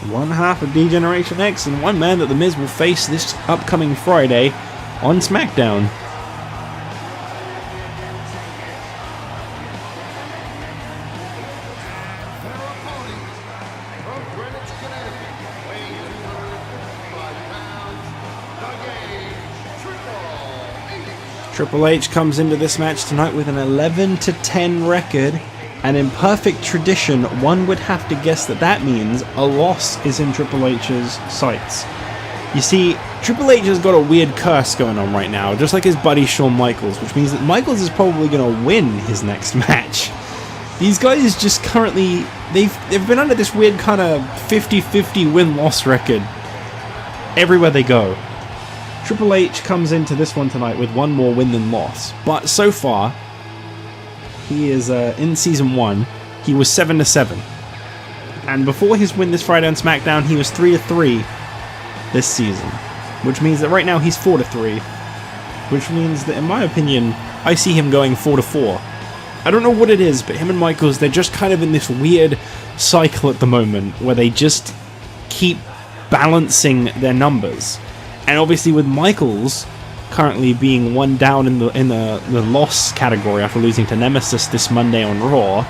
One half of D-Generation X and one man that The Miz will face this upcoming Friday on SmackDown. Triple H comes into this match tonight with an 11-10 record, and in perfect tradition, one would have to guess that that means a loss is in Triple H's sights. You see, Triple H has got a weird curse going on right now, just like his buddy Shawn Michaels, which means that Michaels is probably going to win his next match. These guys just currently, they've been under this weird kind of 50-50 win-loss record everywhere they go. Triple H comes into this one tonight with one more win than loss, but so far, he is in Season 1, he was 7-7. And before his win this Friday on SmackDown, he was 3-3 this season. Which means that right now he's 4-3. Which means that, in my opinion, I see him going 4-4. I don't know what it is, but him and Michaels, they're just kind of in this weird cycle at the moment, where they just keep balancing their numbers. And obviously with Michaels currently being one down in the loss category after losing to Nemesis this Monday on Raw,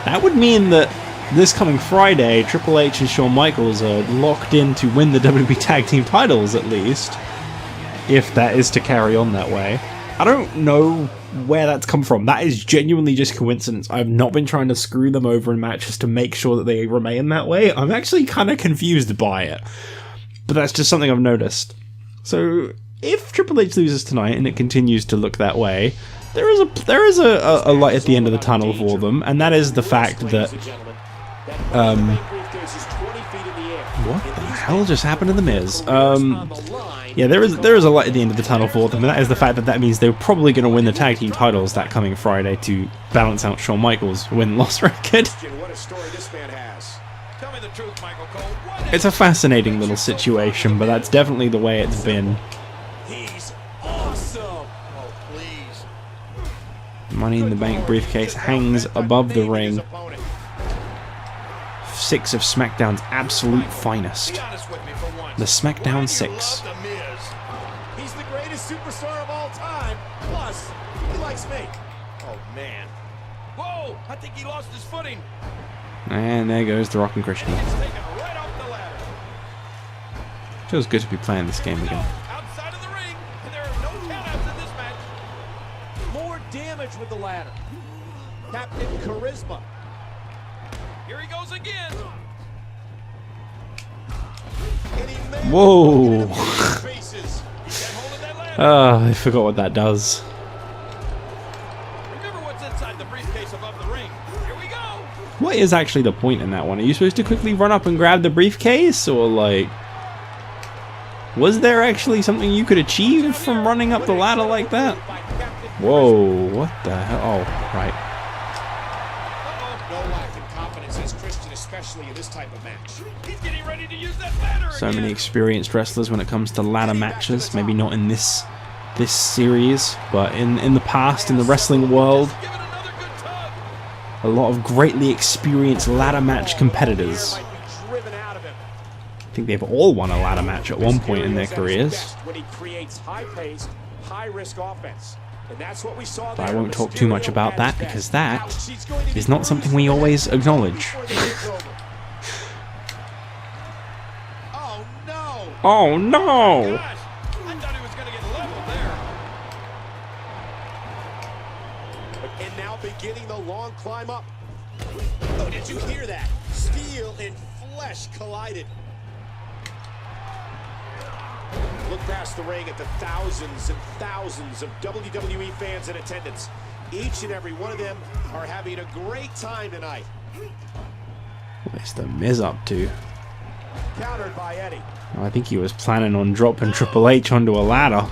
that would mean that this coming Friday, Triple H and Shawn Michaels are locked in to win the WWE Tag Team titles at least, if that is to carry on that way. I don't know where that's come from. That is genuinely just coincidence. I've not been trying to screw them over in matches to make sure that they remain that way. I'm actually kind of confused by it. But that's just something I've noticed. So, if Triple H loses tonight and it continues to look that way, there is a light at the end of the tunnel for them, and that is the fact that what the hell just happened to The Miz? Yeah, there is a light at the end of the tunnel for them, and that is the fact that that means they're probably going to win the tag team titles that coming Friday to balance out Shawn Michaels' win-loss record. It's a fascinating little situation, but that's definitely the way it's been. He's awesome. Oh, please. Money in the Bank briefcase hangs above the ring. 6 of SmackDown's absolute finest. The SmackDown 6. He's the greatest superstar of all time. Plus, he likes me. Oh, man. Whoa, I think he lost his footing. And there goes the Rockin' Christian. Right off the ladder. Feels good to be playing this game again. Outside of the ring, and there are no countouts in this match. More damage with the ladder. Captain Charisma. Here he goes again. Whoa. I forgot what that does. Remember what's inside the briefcase above the ring. Here we go. What is actually the point in that one? Are you supposed to quickly run up and grab the briefcase? Or like, was there actually something you could achieve from running up the ladder like that? Whoa, what the hell? Oh, right. No lack in confidence as Christian, especially in this type of match. He's getting ready to use that ladder So again. many experienced wrestlers when it comes to ladder matches. Maybe not in this series, but in the past, in the wrestling world, Give it another good tug. a lot of greatly experienced ladder match competitors. Might be driven out of him. I think they've all won a ladder match at one point in their careers. When he creates high-paced, high-risk offense. And that's what we saw But I there. won't talk too much about that because that is not something we always acknowledge. Oh no! Oh no! Gosh, I thought he was going to get leveled there. And now beginning the long climb up. Oh, did you hear that? Steel and flesh collided. Look past the ring at the thousands and thousands of WWE fans in attendance. Each and every one of them are having a great time tonight. What's the Miz up to? Countered by Eddie. I think he was planning on dropping Triple H onto a ladder.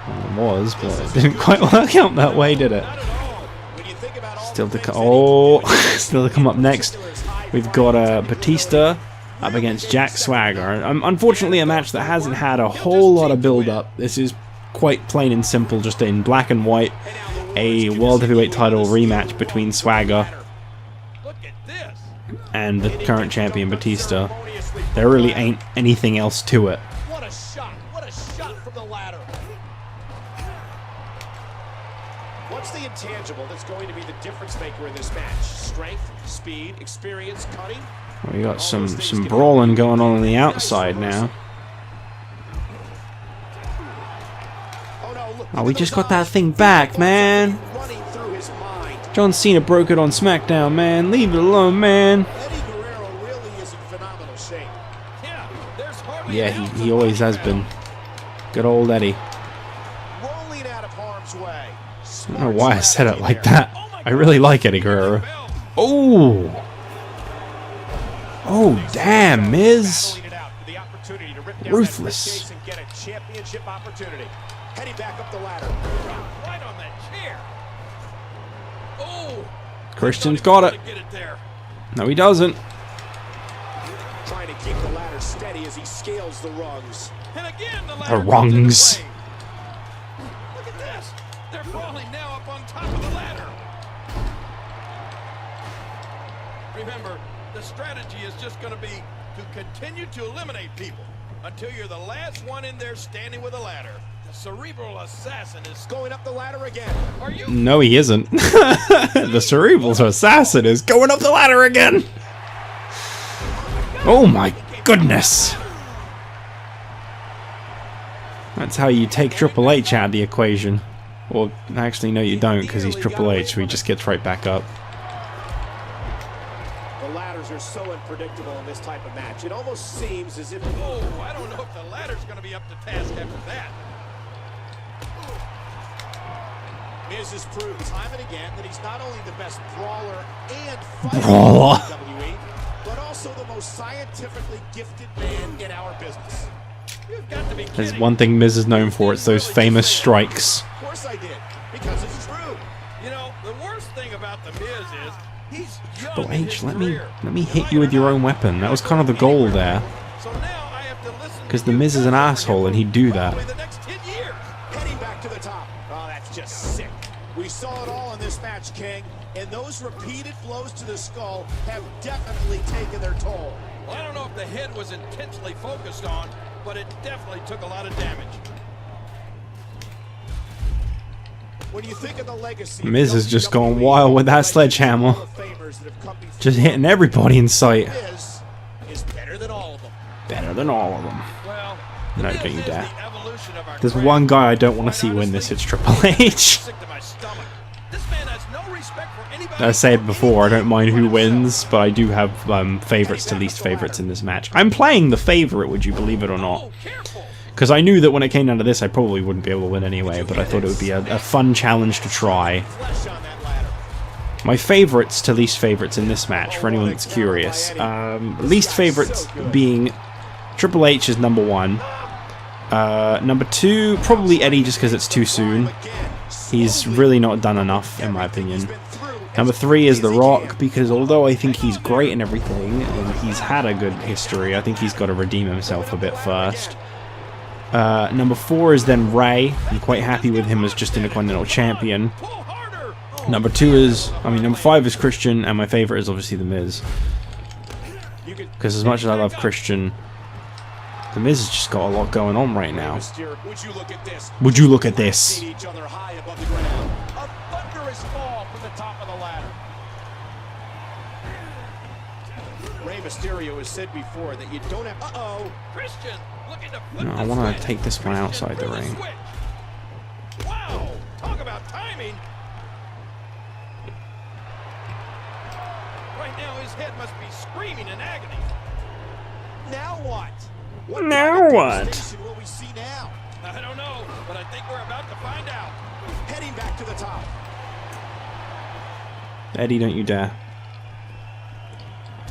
It was, but it didn't quite work out that way, did it? Still to come up next, we've got Batista up against Jack Swagger. Unfortunately, a match that hasn't had a whole lot of build-up. This is quite plain and simple, just in black and white, a World Heavyweight title rematch between Swagger and the current champion Batista. There really ain't anything else to it. What a shot from the ladder. What's the intangible that's going to be the difference maker in this match? Strength, speed, experience, cutting? We got some brawling going on the outside now. Oh, we just got that thing back, man. John Cena broke it on SmackDown, man. Leave it alone, man. Guerrero really is in phenomenal shape. Yeah, he always has been. Good old Eddie. Rolling out of harm's way. I don't know why I said it like that. I really like Eddie Guerrero. Oh! Oh, damn, Miz. Ruthless. Heading back up the ladder. Right on that chair. Oh! Christian's got it. No, he doesn't. Trying to keep the ladder steady as he scales the rungs. And again, The rungs. Look at this. They're falling now up on top of the ladder. Remember, the strategy is just going to be to continue to eliminate people until you're the last one in there standing with a ladder. The cerebral assassin is going up the ladder again. Are you? No, he isn't. The cerebral assassin is going up the ladder again. Oh my goodness. That's how you take Triple H out of the equation. Or, actually, no you don't, because he's Triple H, so he just gets right back up. The ladders are so unpredictable in this type of match. It almost seems as if... Oh, I don't know if the ladder's going to be up to task after that. Miz has proved time and again that he's not only the best brawler and fighter in WWE, but also the most scientifically gifted man in our business. You've got to be kidding. There's one thing Miz is known for, it's those famous strikes. Of course I did, because it's true. You know, the worst thing about the Miz is he's young. Triple H, let me hit you with your own weapon. That was kind of the goal there. So now I have to listen. Because the Miz is an asshole and he'd do that. The next 10 years. Heading back to the top. Oh, that's just sick. We saw it all in this match, King, and those repeated blows to the skull have definitely taken their toll. Well, I don't know if the head was intensely focused on, but it definitely took a lot of damage. When you think of the legacy, Miz has just gone wild with that sledgehammer. Just hitting everybody in sight. Miz is better than all of them. Better than all of them. Well, No, don't you dare. There's one guy I don't want to see win this, it's Triple H. As I said before, I don't mind who wins, but I do have favourites to least favourites in this match. I'm playing the favourite, would you believe it or not? Because I knew that when it came down to this, I probably wouldn't be able to win anyway, but I thought it would be a fun challenge to try. My favourites to least favourites in this match, for anyone that's curious. Least favourites being Triple H is number 1. Number 2, probably Eddie, just because it's too soon. He's really not done enough, in my opinion. Number 3 is The Rock, because although I think he's great and everything, and he's had a good history, I think he's got to redeem himself a bit first. Number 4 is then Ray. I'm quite happy with him as just Intercontinental Champion. Number 5 is Christian, and my favourite is obviously The Miz. Because as much as I love Christian, The Miz has just got a lot going on right now. Would you look at this? Mysterio has said before that you don't have. Christian looking to flip. No, I want to take this one outside the ring. Wow, talk about timing. Right now his head must be screaming in agony. Now what? Now what? Will we see now? I don't know, but I think we're about to find out. Heading back to the top. Eddie, don't you dare.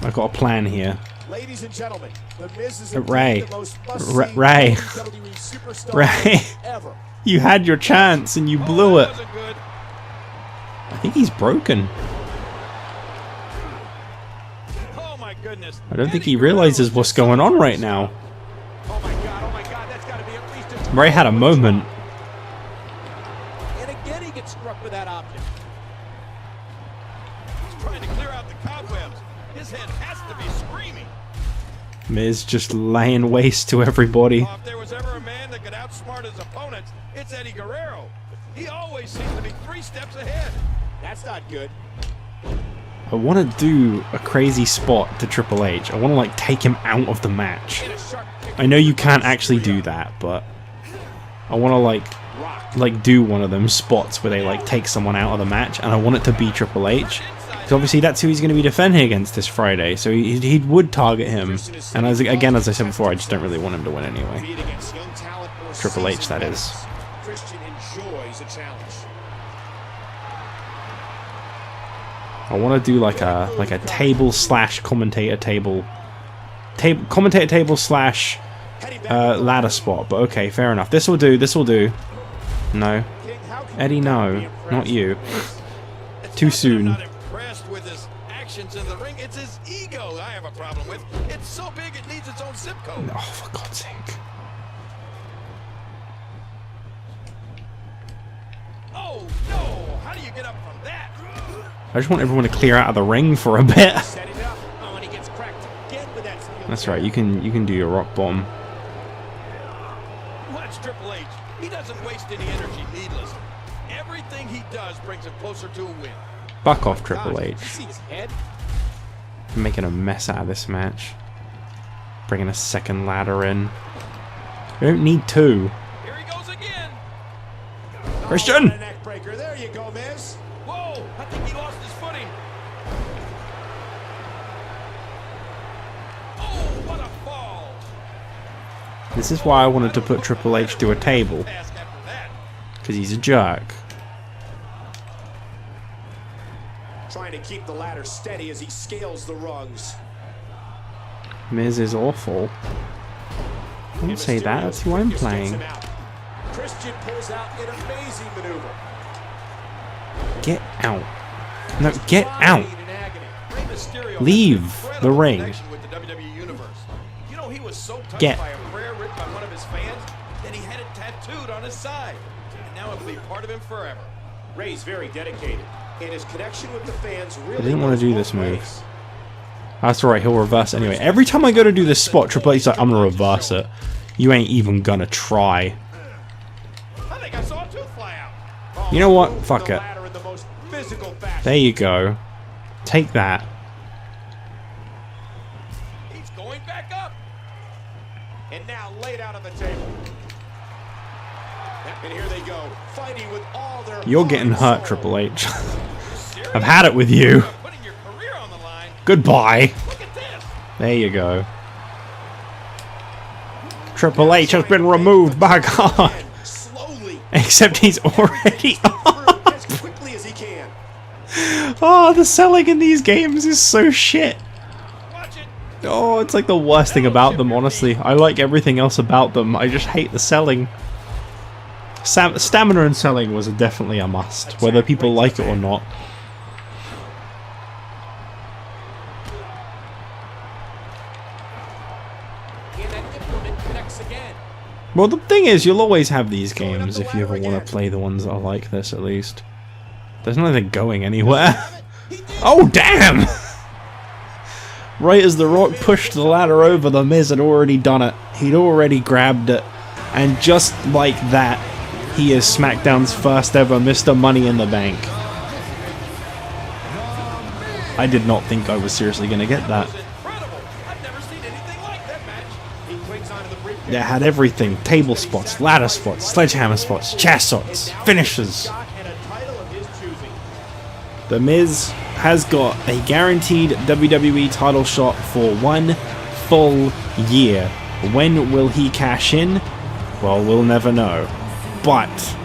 I've got a plan here. Ladies and gentlemen, the Miz is Ray. the most Ray. WWE superstar Ray. ever. You had your chance and you blew it. Wasn't good. I think he's broken. Oh my goodness. I don't think he realizes what's going on right now. Oh my God, that's got to be at least a... Ray had a moment. And again he gets struck with that object. He's trying to clear out the cobwebs. His head has to be screaming. Miz just laying waste to everybody. If there was ever a man that could outsmart his opponents, it's Eddie Guerrero. He always seems to be 3 steps ahead. That's not good. I want to do a crazy spot to Triple H. I want to like take him out of the match. I know you can't actually do that, but I want to like do one of them spots where they like take someone out of the match, and I want it to be Triple H. Because obviously that's who he's going to be defending against this Friday, so he would target him. And as I said before, I just don't really want him to win anyway. Triple H, that is. Christian enjoys a challenge. I want to do like a table slash commentator table, commentator table slash ladder spot. But okay, fair enough. This will do. This will do. No, Eddie, no, not you. Too soon. With his actions in the ring, it's his ego I have a problem with. It's so big it needs its own zip code. Oh, for God's sake. Oh no! How do you get up from that? I just want everyone to clear out of the ring for a bit. Set it up. Oh, and he gets cracked again with that steel. That's right. You can do your rock bomb. Watch Triple H. He doesn't waste any energy needlessly. Everything he does brings him closer to a win. Buck off, Triple H. See his head? I'm making a mess out of this match. Bringing a second ladder in. We don't need 2. Here he goes again. Christian! Oh, neck breaker. There you go, Miz. Whoa! I think he lost his footing. Oh, what a fall! This is why I wanted to put Triple H to a table. Pass after that. Because he's a jerk. Trying to keep the ladder steady as he scales the rungs. Miz is awful. Don't say that, that's who I'm playing. Christian pulls out an amazing maneuver. Get out. No, get out. Leave the ring. With the WWE Universe. You know, he was so touched Get. by a prayer written by one of his fans that he had it tattooed on his side. And now it'll be part of him forever. Ray's very dedicated. And his connection with the fans really I didn't want to do this goes both move. ways. That's alright, he'll reverse anyway. Every time I go to do this spot, Triple H's like, I'm gonna reverse it. You ain't even gonna try. I think I saw a tooth fly out. You know what? Fuck The it. ladder in the most physical fashion. There you go. Take that. He's going back up. And now laid out on the table. And here they go, fighting with all their You're getting heart hurt, and soul. Triple H. I've had it with you. Putting your career on the line. Goodbye. Look at this. There you go. Triple H has been removed by God. Slowly. Except he's already up. As quickly as he can. Oh, the selling in these games is so shit. Watch it. Oh, it's like the worst thing about them, honestly. I like everything else about them. I just hate the selling. Stamina and selling was definitely a must, whether people like it or not. And that implement connects again. Well, the thing is, you'll always have these games if you ever want to play the ones that are like this, at least. There's nothing going anywhere. Oh, damn! Right as The Rock pushed the ladder over, The Miz had already done it. He'd already grabbed it. And just like that, he is SmackDown's first ever Mr. Money in the Bank. I did not think I was seriously going to get that. Incredible. I've never seen anything like that match. He clings onto the briefcase. It had everything. Table spots, ladder spots, sledgehammer spots, chest spots, finishes. And a title of his choosing. The Miz has got a guaranteed WWE title shot for 1 full year. When will he cash in? Well, we'll never know. But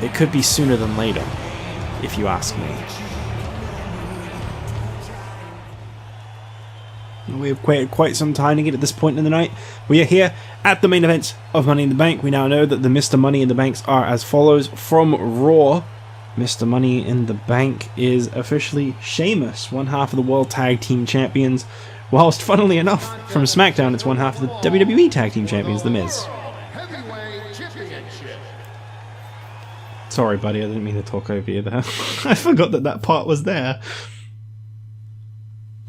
it could be sooner than later, if you ask me. We have waited quite some time to get at this point in the night. We are here at the main event of Money in the Bank. We now know that the Mr. Money in the Banks are as follows. From Raw, Mr. Money in the Bank is officially Sheamus, one half of the World Tag Team Champions, whilst, funnily enough, from SmackDown, it's one half of the WWE Tag Team Champions, The Miz. Sorry, buddy, I didn't mean to talk over you there. I forgot that that part was there.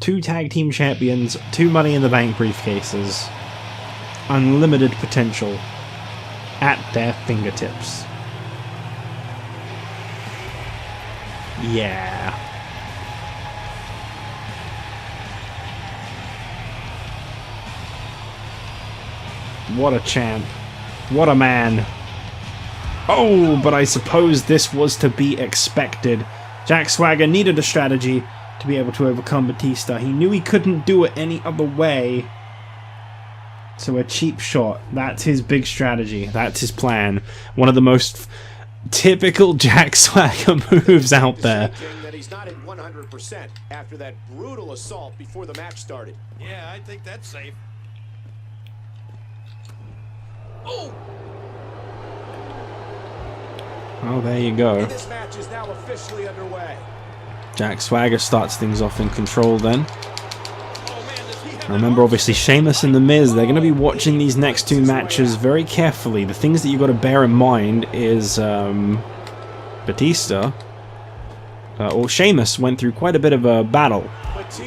2 Tag Team Champions, 2 Money in the Bank briefcases, unlimited potential at their fingertips. Yeah. What a champ. What a man. Oh, but I suppose this was to be expected. Jack Swagger needed a strategy to be able to overcome Batista. He knew he couldn't do it any other way. So a cheap shot. That's his big strategy. That's his plan. One of the most typical Jack Swagger moves out there. That he's not at 100% after that brutal assault before the match started. Yeah, I think that's safe. Oh, there you go. This match is now officially underway. Jack Swagger starts things off in control then. Remember, obviously, Sheamus and The Miz, they're going to be watching these next 2 matches very carefully. The things that you've got to bear in mind is Batista, or Sheamus, went through quite a bit of a battle.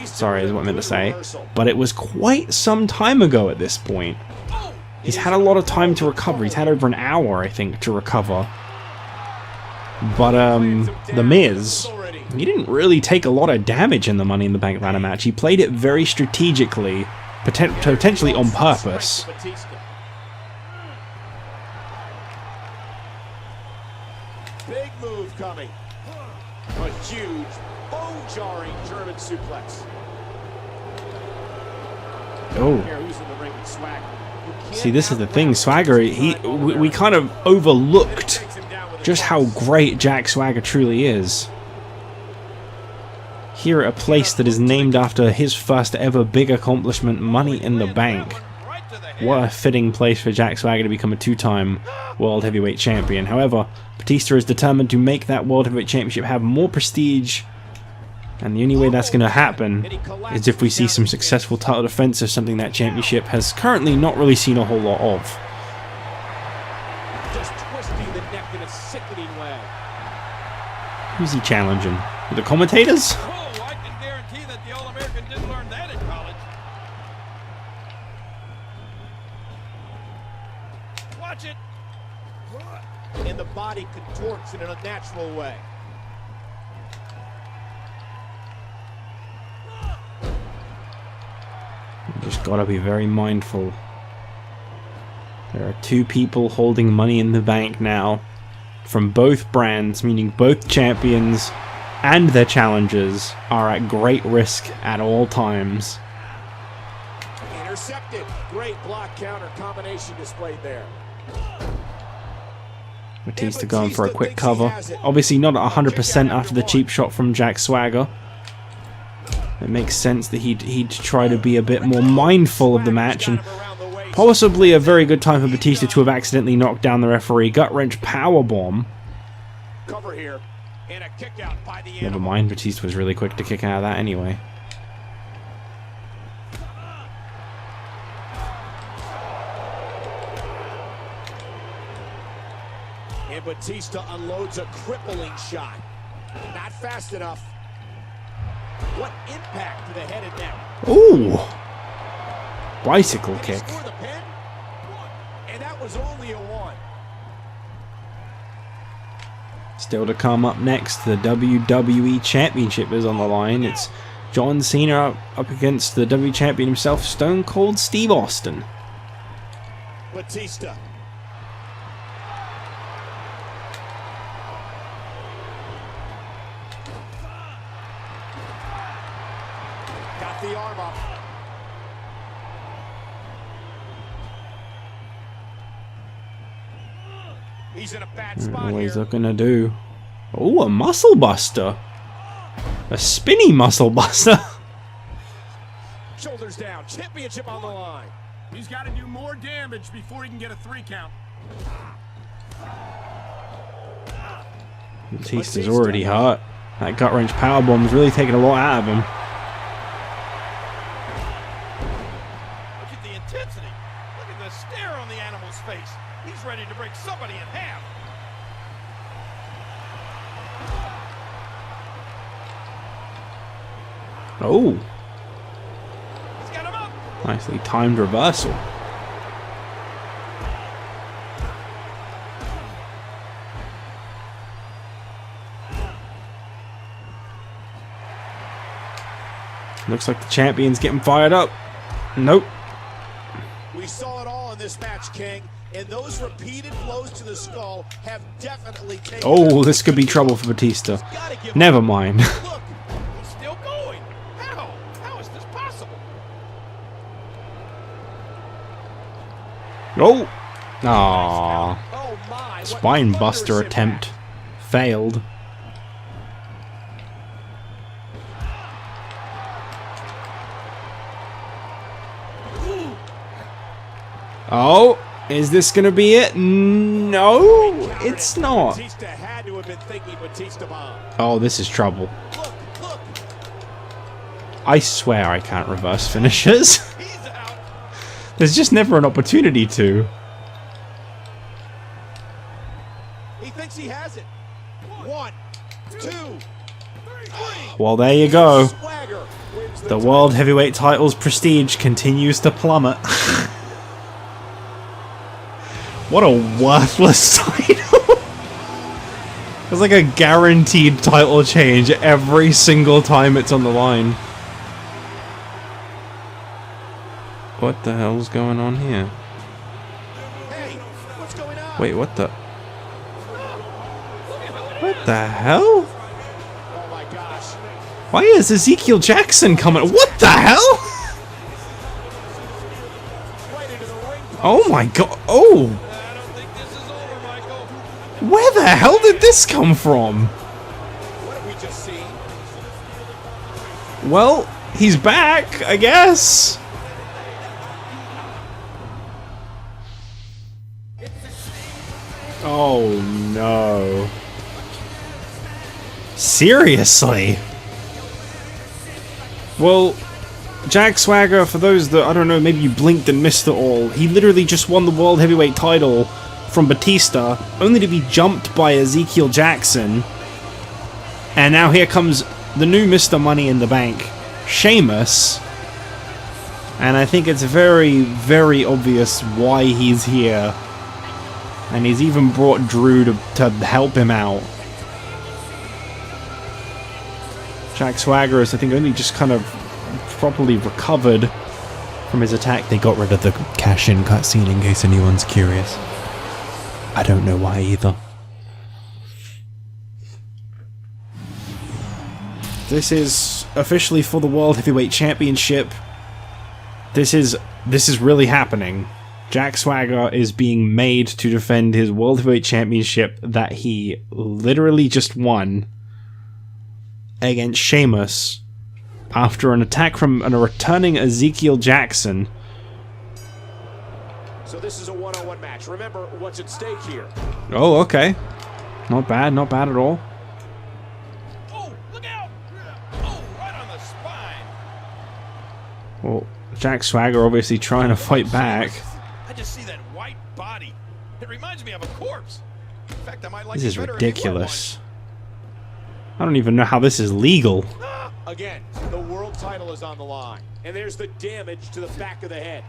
Sorry, is what I meant to say. But it was quite some time ago at this point. He's had a lot of time to recover. He's had over an hour, I think, to recover. But, The Miz, he didn't really take a lot of damage in the Money in the Bank ladder match. He played it very strategically, potentially on purpose. Big move coming. A huge, bone-jarring German suplex. Oh. See, this is the thing. Swagger, we kind of overlooked just how great Jack Swagger truly is. Here at a place that is named after his first ever big accomplishment, Money in the Bank. What a fitting place for Jack Swagger to become a 2-time World Heavyweight Champion. However, Batista is determined to make that World Heavyweight Championship have more prestige, and the only way that's going to happen is if we see some successful title defense of something that championship has currently not really seen a whole lot of. Just twisting the neck in a sickening way. Who's he challenging? The commentators? Oh, I can guarantee that the All-American didn't learn that in college. Watch it. And the body contorts in an unnatural way. You just gotta be very mindful. There are 2 people holding Money in the Bank now, from both brands, meaning both champions and their challengers are at great risk at all times. Intercepted. Great block counter combination displayed there. Batista going for a quick cover. Obviously not at 100% after the cheap shot from Jack Swagger. It makes sense that he'd try to be a bit more mindful of the match, and possibly a very good time for Batista to have accidentally knocked down the referee. Gut-wrench powerbomb. Cover here. And a kick out by the Never mind, Batista was really quick to kick out of that anyway. And Batista unloads a crippling shot. Not fast enough. What impact to the head and neck. Ooh! Bicycle Did he kick. score the pin? And that was only a 1. Still to come up next, the WWE Championship is on the line. It's John Cena up against the WWE Champion himself, Stone Cold Steve Austin. Batista. Got the arm up. He's in a bad spot What he's here. looking to do. Oh, a muscle buster. A spinny muscle buster. Shoulders down, championship on the line. He's got to do more damage before he can get a 3 count. Batista's already hurt. That gut wrench powerbomb's really taking a lot out of him. Look at the intensity. Look at the stare on the animal's face. He's ready to break somebody in half. Oh, He's got him up. nicely timed reversal. Looks like the champion's getting fired up. Nope. We saw it all in this match, King, and those repeated blows to the skull have definitely taken... Oh, this could be trouble for Batista. Never mind. Look, he's still going. How? How is this possible? Oh. Aww. Oh my, what Spine buster thunderous attempt. Failed. Oh, is this gonna be it? No, it's not. Batista had to have been thinking Batista bomb. Oh, this is trouble. Look, look, I swear I can't reverse finishes. He's out. There's just never an opportunity to. he thinks he has it. 1, 2, 3. Well, there you go. Swagger wins The World Heavyweight title's prestige continues to plummet. What a worthless title. It's like a guaranteed title change every single time it's on the line. What the hell's going on here? Hey, what's going on? Wait, what the... What the hell? Oh my gosh. Why is Ezekiel Jackson coming? What the hell? Right into the ring. Oh my god. Oh! I don't think this is over, Michael. Where the hell did this come from? What have we just seen? Well, he's back, I guess. Oh no. Seriously? Well, Jack Swagger, for those that, I don't know, maybe you blinked and missed it all, he literally just won the World Heavyweight title from Batista, only to be jumped by Ezekiel Jackson. And now here comes the new Mr. Money in the Bank, Sheamus. And I think it's very, very obvious why he's here. And he's even brought Drew to help him out. Jack Swagger is, I think, only just kind of properly recovered from his attack. They got rid of the cash-in cutscene in case anyone's curious. I don't know why either. This is officially for the World Heavyweight Championship. This is really happening. Jack Swagger is being made to defend his World Heavyweight Championship that he literally just won against Sheamus after an attack from a returning Ezekiel Jackson. So this is a one-on-one match. Remember what's at stake here. Oh, okay. Not bad at all. Oh, look out! Oh, right on the spine. Well, Jack Swagger obviously trying to fight back. I just see that white body. It reminds me of a corpse. In fact, I might like This it is better if you were ridiculous. I don't even know how this is legal. one. Again, the world title is on the line. And there's the damage to the back of the head.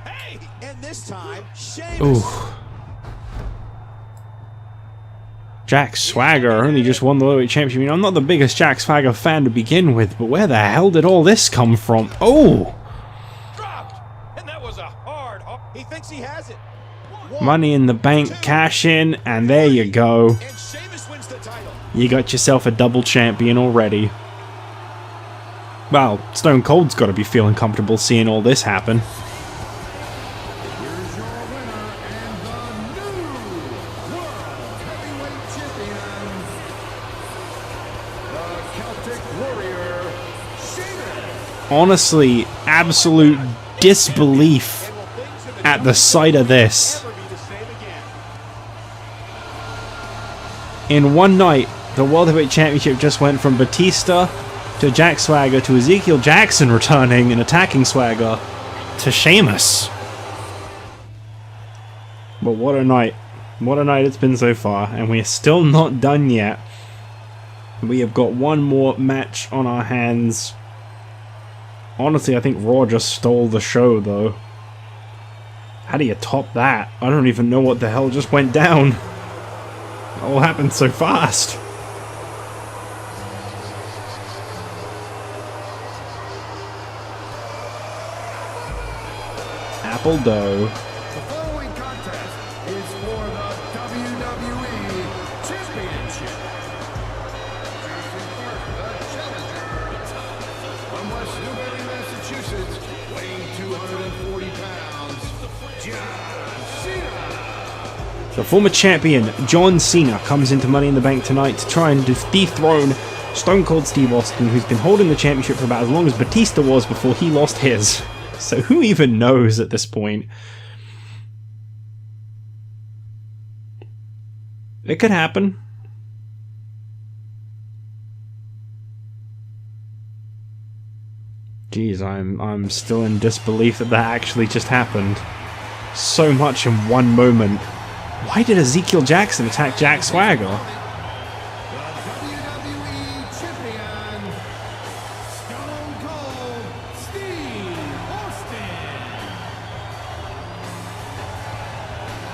Hey! And this time, Sheamus. Ooh. Jack Swagger only just won the Heavyweight Championship. I mean, I'm not the biggest Jack Swagger fan to begin with, but where the hell did all this come from? Oh! Dropped! And that was a hard... He thinks he has it. Money in the Bank cash in, and there you go. And Sheamus wins the title. You got yourself a double champion already. Well, Stone Cold's got to be feeling comfortable seeing all this happen. Here's your winner and the new World Heavyweight Champion, the Celtic honestly, absolute disbelief at the sight of this. In one night, the World Heavyweight Championship just went from Batista to Jack Swagger to Ezekiel Jackson returning and attacking Swagger to Sheamus. But what a night. What a night it's been so far, and we are still not done yet. We have got one more match on our hands. Honestly, I think Raw just stole the show, though. How do you top that? I don't even know what the hell just went down. It all happened so fast. Apple dough. The following contest is for the WWE Championship. The challenger from West Newbury, Massachusetts, weighing 240 pounds, John Cena. The former champion, John Cena, comes into Money in the Bank tonight to try and dethrone Stone Cold Steve Austin, who's been holding the championship for about as long as Batista was before he lost his. So who even knows at this point? It could happen. Jeez, I'm still in disbelief that that actually just happened. So much in one moment. Why did Ezekiel Jackson attack Jack Swagger?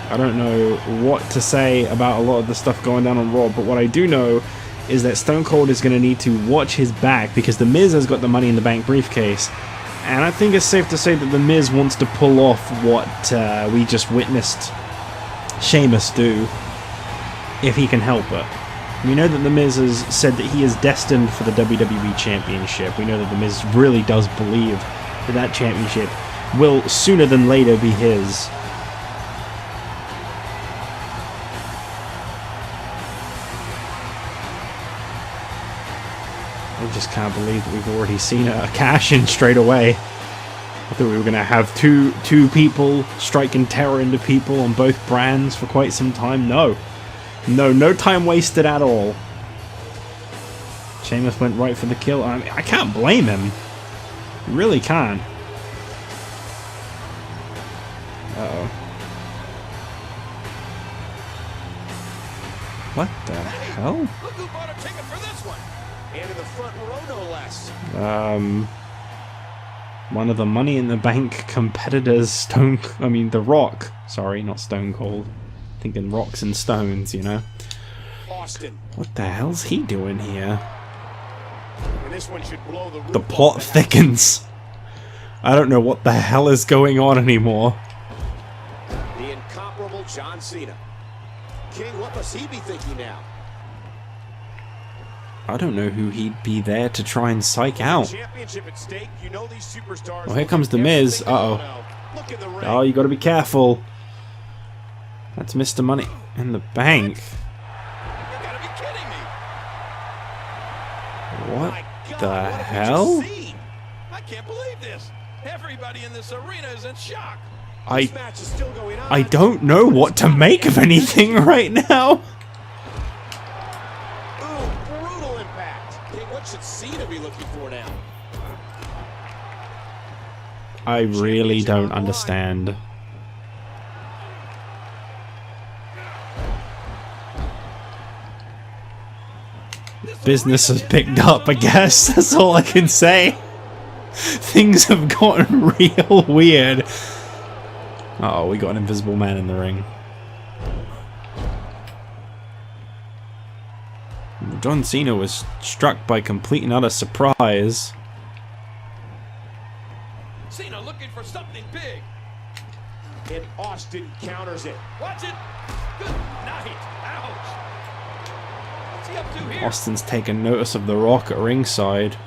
I don't know what to say about a lot of the stuff going down on Raw, but what I do know is that Stone Cold is going to need to watch his back because The Miz has got the Money in the Bank briefcase, and I think it's safe to say that The Miz wants to pull off what we just witnessed Sheamus do, if he can help it. We know that The Miz has said that he is destined for the WWE Championship. We know that The Miz really does believe that that championship will sooner than later be his. I just can't believe that we've already seen a cash-in straight away. I thought we were going to have two people striking terror into people on both brands for quite some time. No, no time wasted at all. Sheamus went right for the kill. I mean, I can't blame him. I really can't. Uh-oh. What the hell? Look who bought a ticket for this one. And in the front row, no less. One of the Money in the Bank competitors, The Rock. Sorry, not Stone Cold. Thinking rocks and stones, you know. Austin. What the hell's he doing here? And this one should blow the roof The off plot the house. thickens. I don't know what the hell is going on anymore. The incomparable John Cena. King, what must he be thinking now? I don't know who he'd be there to try and psych out. Championship at stake. You know these superstars. Oh, here comes The Miz. Uh-oh. Look in the ring. Oh, you gotta be careful. That's Mr. Money in the Bank. You gotta be kidding me. What My God, the what have we hell? just seen? I can't believe this. Everybody in this arena is in shock. This match is still going on. I don't know what to make of anything right now. Ooh, brutal impact. King, what should Cena be looking for now? I really don't understand. Business has picked up, I guess. That's all I can say. Things have gotten real weird. Uh-oh, we got an invisible man in the ring. John Cena was struck by complete and utter surprise. Cena looking for something big. And Austin counters it. Watch it. Good night. Ouch. What's he up to here? Austin's taken notice of The Rock at ringside.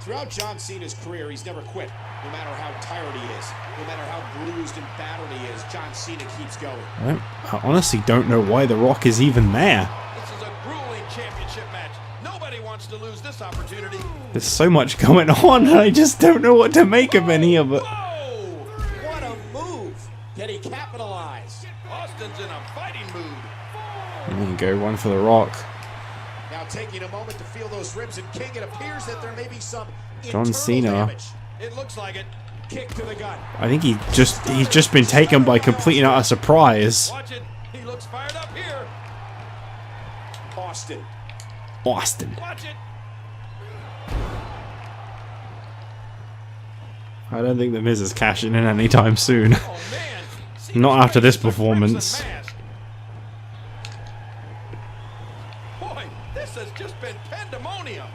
Throughout John Cena's career, he's never quit. No matter how tired he is, no matter how bruised and battered he is, John Cena keeps going. I honestly don't know why The Rock is even there. This is a grueling championship match. Nobody wants wants to lose this opportunity. There's so much going on, I just don't know what to make of any of it. Whoa! What a move! Did he capitalize? Austin's in a fighting mood. There you go, one for the Rock. Now taking a moment to feel those ribs, and King, it appears that there may be some John internal Cena. damage. It looks like it. Kick to the gut. I think he's just been taken by complete and utter surprise. Watch it. He looks fired up here. Austin. Austin. Watch it. I don't think the Miz is cashing in anytime soon. Oh man. Not after this performance. Boy, this has just been pandemonium.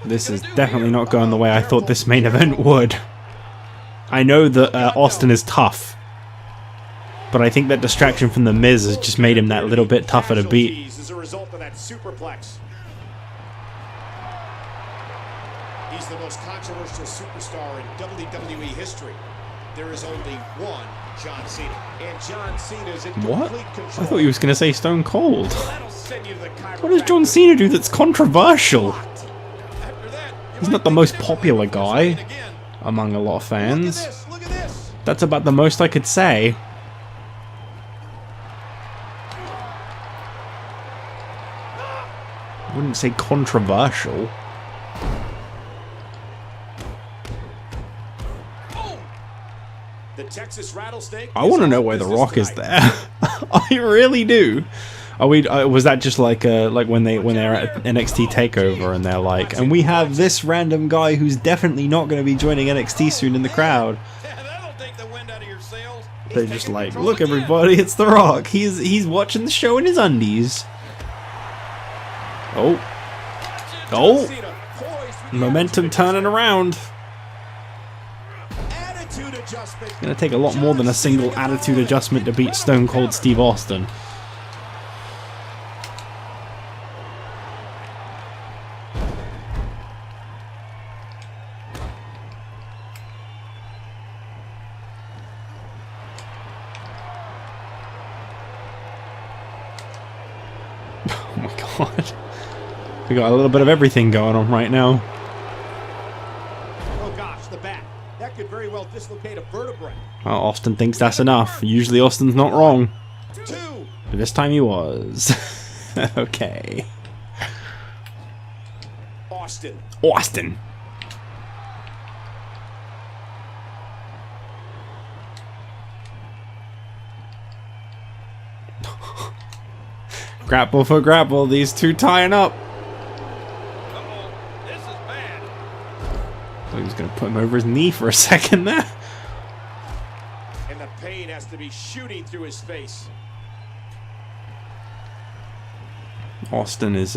This is definitely not going the way I thought this main event would. I know that Austin is tough, but I think that distraction from the Miz has just made him that little bit tougher to beat. As a result of that superplex. He's the most controversial superstar in WWE history. There is only one John Cena, and John Cena's in What? complete control. I thought he was going to say Stone Cold. That'll send you to the What does John Cena do that's controversial? After that, He's not the most popular guy among a lot of fans. Look at this. That's about the most I could say. I wouldn't say controversial. The Texas rattlesnake. I want to know why The Rock is there. I really do. Are we? Was that just like when they're at NXT Takeover and they're like, and we have this random guy who's definitely not going to be joining NXT soon in the crowd. that'll take the wind out of your sails. They're just like, look everybody, it's The Rock. He's watching the show in his undies. Oh, momentum turning around. Attitude adjustment. It's gonna take a lot more than a single attitude adjustment to beat Stone Cold Steve Austin. Oh my god. We got a little bit of everything going on right now. Oh gosh, the back. That could very well dislocate a vertebrae. Well, Austin thinks that's enough. Usually Austin's not wrong. 2. But this time he was. Okay. Austin. Austin. Grapple for grapple, these two tying up. Uh-oh, this is bad. So he was going to put him over his knee for a second there. And the pain has to be shooting through his face. Austin is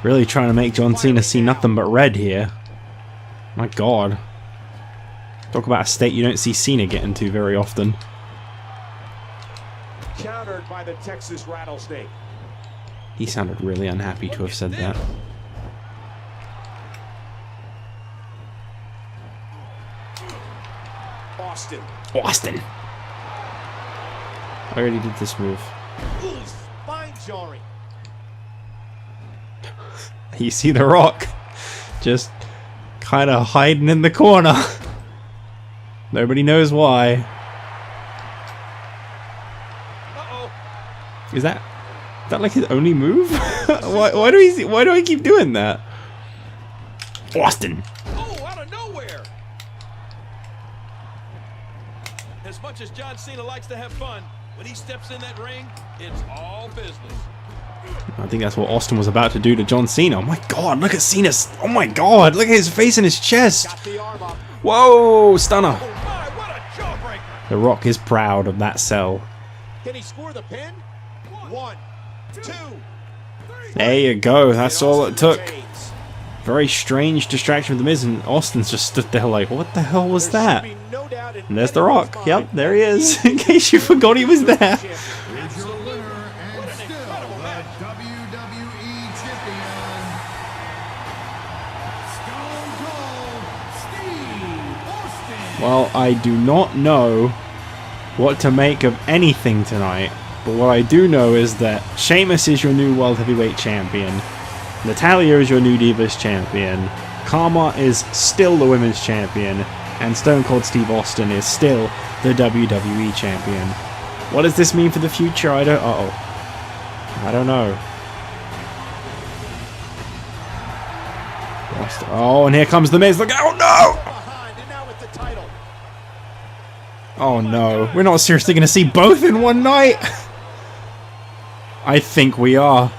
really trying to make John Cena see nothing but red here. My god. Talk about a state you don't see Cena get into very often. Countered by the Texas rattlesnake. He sounded really unhappy to have said that. Austin. Austin! I already did this move. Ooh, spine jarring. You see The Rock just kind of hiding in the corner. Nobody knows why. Uh-oh. Is that like his only move? why do I keep doing that? Austin. Oh, out of nowhere. As much as John Cena likes to have fun, when he steps in that ring, it's all business. I think that's what Austin was about to do to John Cena. Oh my god, look at Cena's. Oh my god, look at his face and his chest. Got the arm up. Whoa, stunner. Oh my, what a jawbreaker. The Rock is proud of that sell. Can he score the pin? 1, 2. There you go, that's all it took. Retains. Very strange distraction with the Miz, and Austin's just stood there like, what the hell was that? There should be no doubt in And there's The anyone's Rock. mind. Yep, there he is. In case you forgot he was there. Here's your winner and still the WWE Champion, Stone Cold Steve Austin. Well, I do not know what to make of anything tonight, but what I do know is that Sheamus is your new World Heavyweight Champion. Natalya is your new Divas champion. Kharma is still the women's champion. And Stone Cold Steve Austin is still the WWE champion. What does this mean for the future? I don't know. Oh, and here comes The Miz. Look out! No! Oh no. We're not seriously going to see both in one night? I think we are.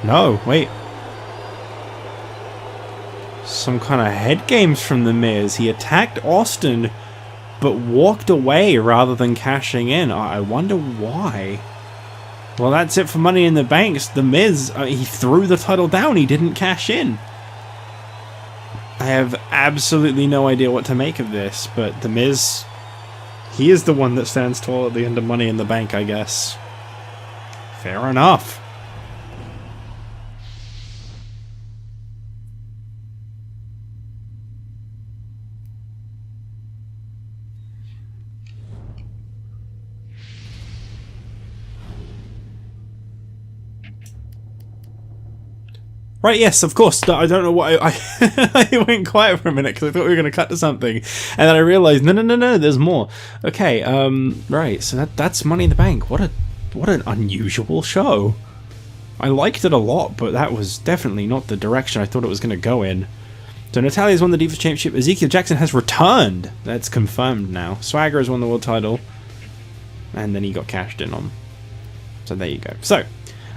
No, wait. Some kind of head games from The Miz. He attacked Austin, but walked away rather than cashing in. I wonder why. Well, that's it for Money in the Banks. The Miz, he threw the title down. He didn't cash in. I have absolutely no idea what to make of this, but The Miz, he is the one that stands tall at the end of Money in the Bank, I guess. Fair enough. Right, yes, of course. I don't know what I went quiet for a minute because I thought we were going to cut to something, and then I realized no, there's more. Okay, right. So that's Money in the Bank. What an unusual show. I liked it a lot, but that was definitely not the direction I thought it was going to go in. So Natalya's won the Divas Championship. Ezekiel Jackson has returned. That's confirmed now. Swagger has won the world title, and then he got cashed in on. So there you go. So.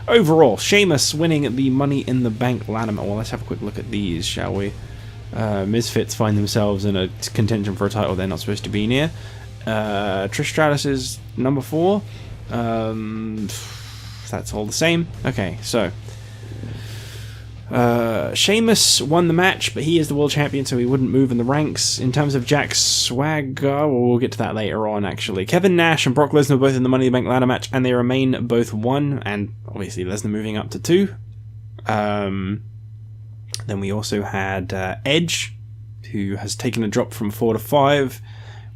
Overall, Sheamus winning the Money in the Bank ladder match. Well, let's have a quick look at these, shall we? Misfits find themselves in a contention for a title they're not supposed to be near. Trish Stratus is number 4. That's all the same. Okay, so Sheamus won the match, but he is the world champion, so he wouldn't move in the ranks. In terms of Jack Swagger, well, we'll get to that later on, actually. Kevin Nash and Brock Lesnar were both in the Money in the Bank ladder match, and they remain both 1, and obviously Lesnar moving up to 2. Then we also had Edge, who has taken a drop from 4 to 5.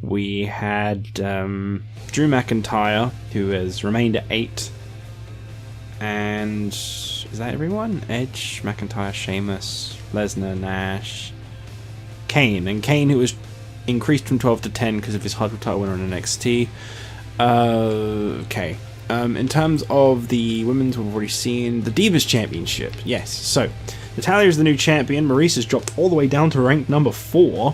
We had Drew McIntyre, who has remained at 8. And is that everyone? Edge, McIntyre, Sheamus, Lesnar, Nash, Kane. And Kane, who was increased from 12 to 10 because of his hardcore title win on NXT. Okay. In terms of the women's, we've already seen the Divas Championship. Yes. So, Natalya is the new champion. Maryse has dropped all the way down to rank number 4.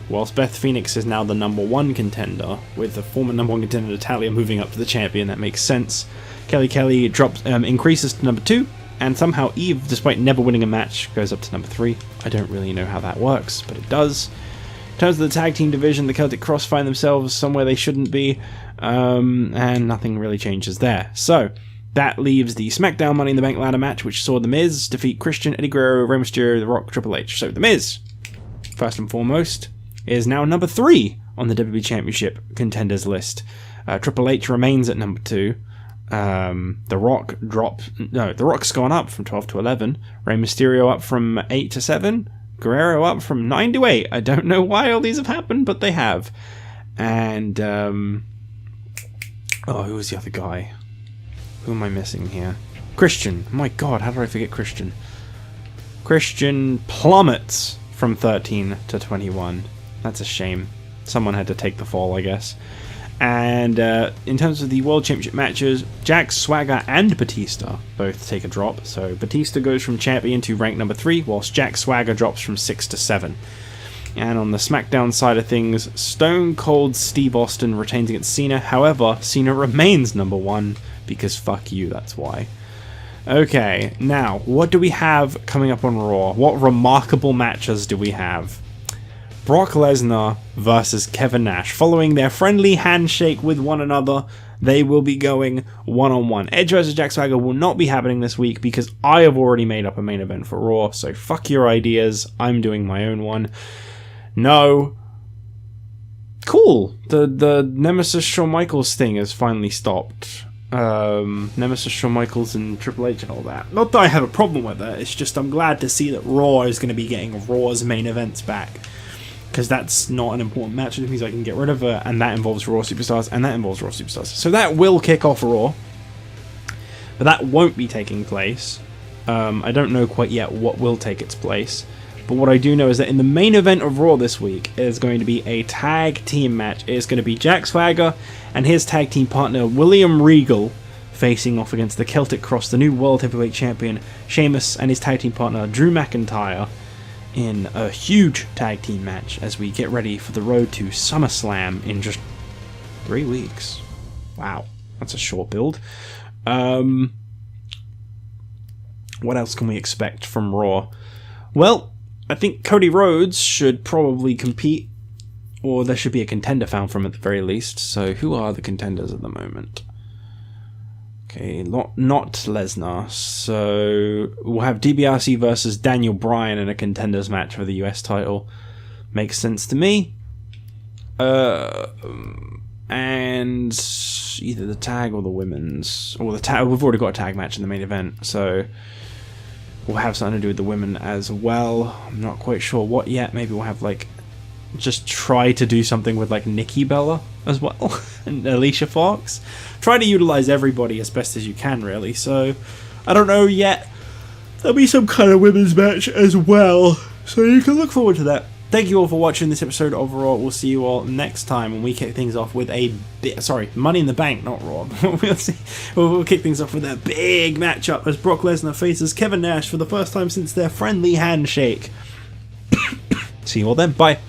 Whilst Beth Phoenix is now the number 1 contender, with the former number 1 contender Natalya moving up to the champion. That makes sense. Kelly drops, increases to number 2, and somehow Eve, despite never winning a match, goes up to number 3. I don't really know how that works, but it does. In terms of the tag team division, the Celtic Cross find themselves somewhere they shouldn't be, and nothing really changes there. So, that leaves the SmackDown Money in the Bank ladder match, which saw The Miz defeat Christian, Eddie Guerrero, Rey Mysterio, The Rock, Triple H. So, The Miz, first and foremost, is now number 3 on the WWE Championship contenders list. Triple H remains at number 2. The Rock's gone up from 12 to 11. Rey Mysterio up from 8 to 7. Guerrero up from 9 to 8. I don't know why all these have happened, but they have. And, who was the other guy? Who am I missing here? Christian. My god, how did I forget Christian? Christian plummets from 13 to 21. That's a shame. Someone had to take the fall, I guess. And in terms of the World Championship matches, Jack Swagger and Batista both take a drop. So Batista goes from champion to rank number 3, whilst Jack Swagger drops from 6 to 7. And on the SmackDown side of things, Stone Cold Steve Austin retains against Cena. However, Cena remains number 1, because fuck you, that's why. Okay, now, what do we have coming up on Raw? What remarkable matches do we have? Brock Lesnar versus Kevin Nash. Following their friendly handshake with one another, they will be going one-on-one. Edge versus Jack Swagger will not be happening this week because I have already made up a main event for Raw, so fuck your ideas. I'm doing my own one. No. Cool. The Nemesis Shawn Michaels thing has finally stopped. Nemesis Shawn Michaels and Triple H and all that. Not that I have a problem with it, it's just I'm glad to see that Raw is going to be getting Raw's main events back. Because that's not an important match, it means I can get rid of it, and that involves Raw Superstars, and that involves Raw Superstars. So that will kick off Raw, but that won't be taking place I don't know quite yet what will take its place. But what I do know is that in the main event of Raw this week is going to be a tag team match. It's going to be Jack Swagger and his tag team partner William Regal facing off against the Celtic Cross, the new World Heavyweight Champion Sheamus, and his tag team partner Drew McIntyre in a huge tag team match as we get ready for the road to SummerSlam in just 3 weeks. Wow, that's a short build. What else can we expect from Raw? Well, I think Cody Rhodes should probably compete, or there should be a contender found from at the very least. So who are the contenders at the moment? Okay, not Lesnar. So we'll have DiBiase versus Daniel Bryan in a contenders match for the US title. Makes sense to me. And either the tag or the women's, or the tag. We've already got a tag match in the main event, so we'll have something to do with the women as well. I'm not quite sure what yet. Maybe we'll have like just try to do something with like Nikki Bella as well and Alicia Fox. Try to utilize everybody as best as you can, really. So I don't know yet. There'll be some kind of women's match as well, so you can look forward to that. Thank you all for watching this episode of Raw. We'll see you all next time when we kick things off with a Money in the Bank, not Raw. We'll see. We'll kick things off with a big matchup as Brock Lesnar faces Kevin Nash for the first time since their friendly handshake. See you all then. Bye.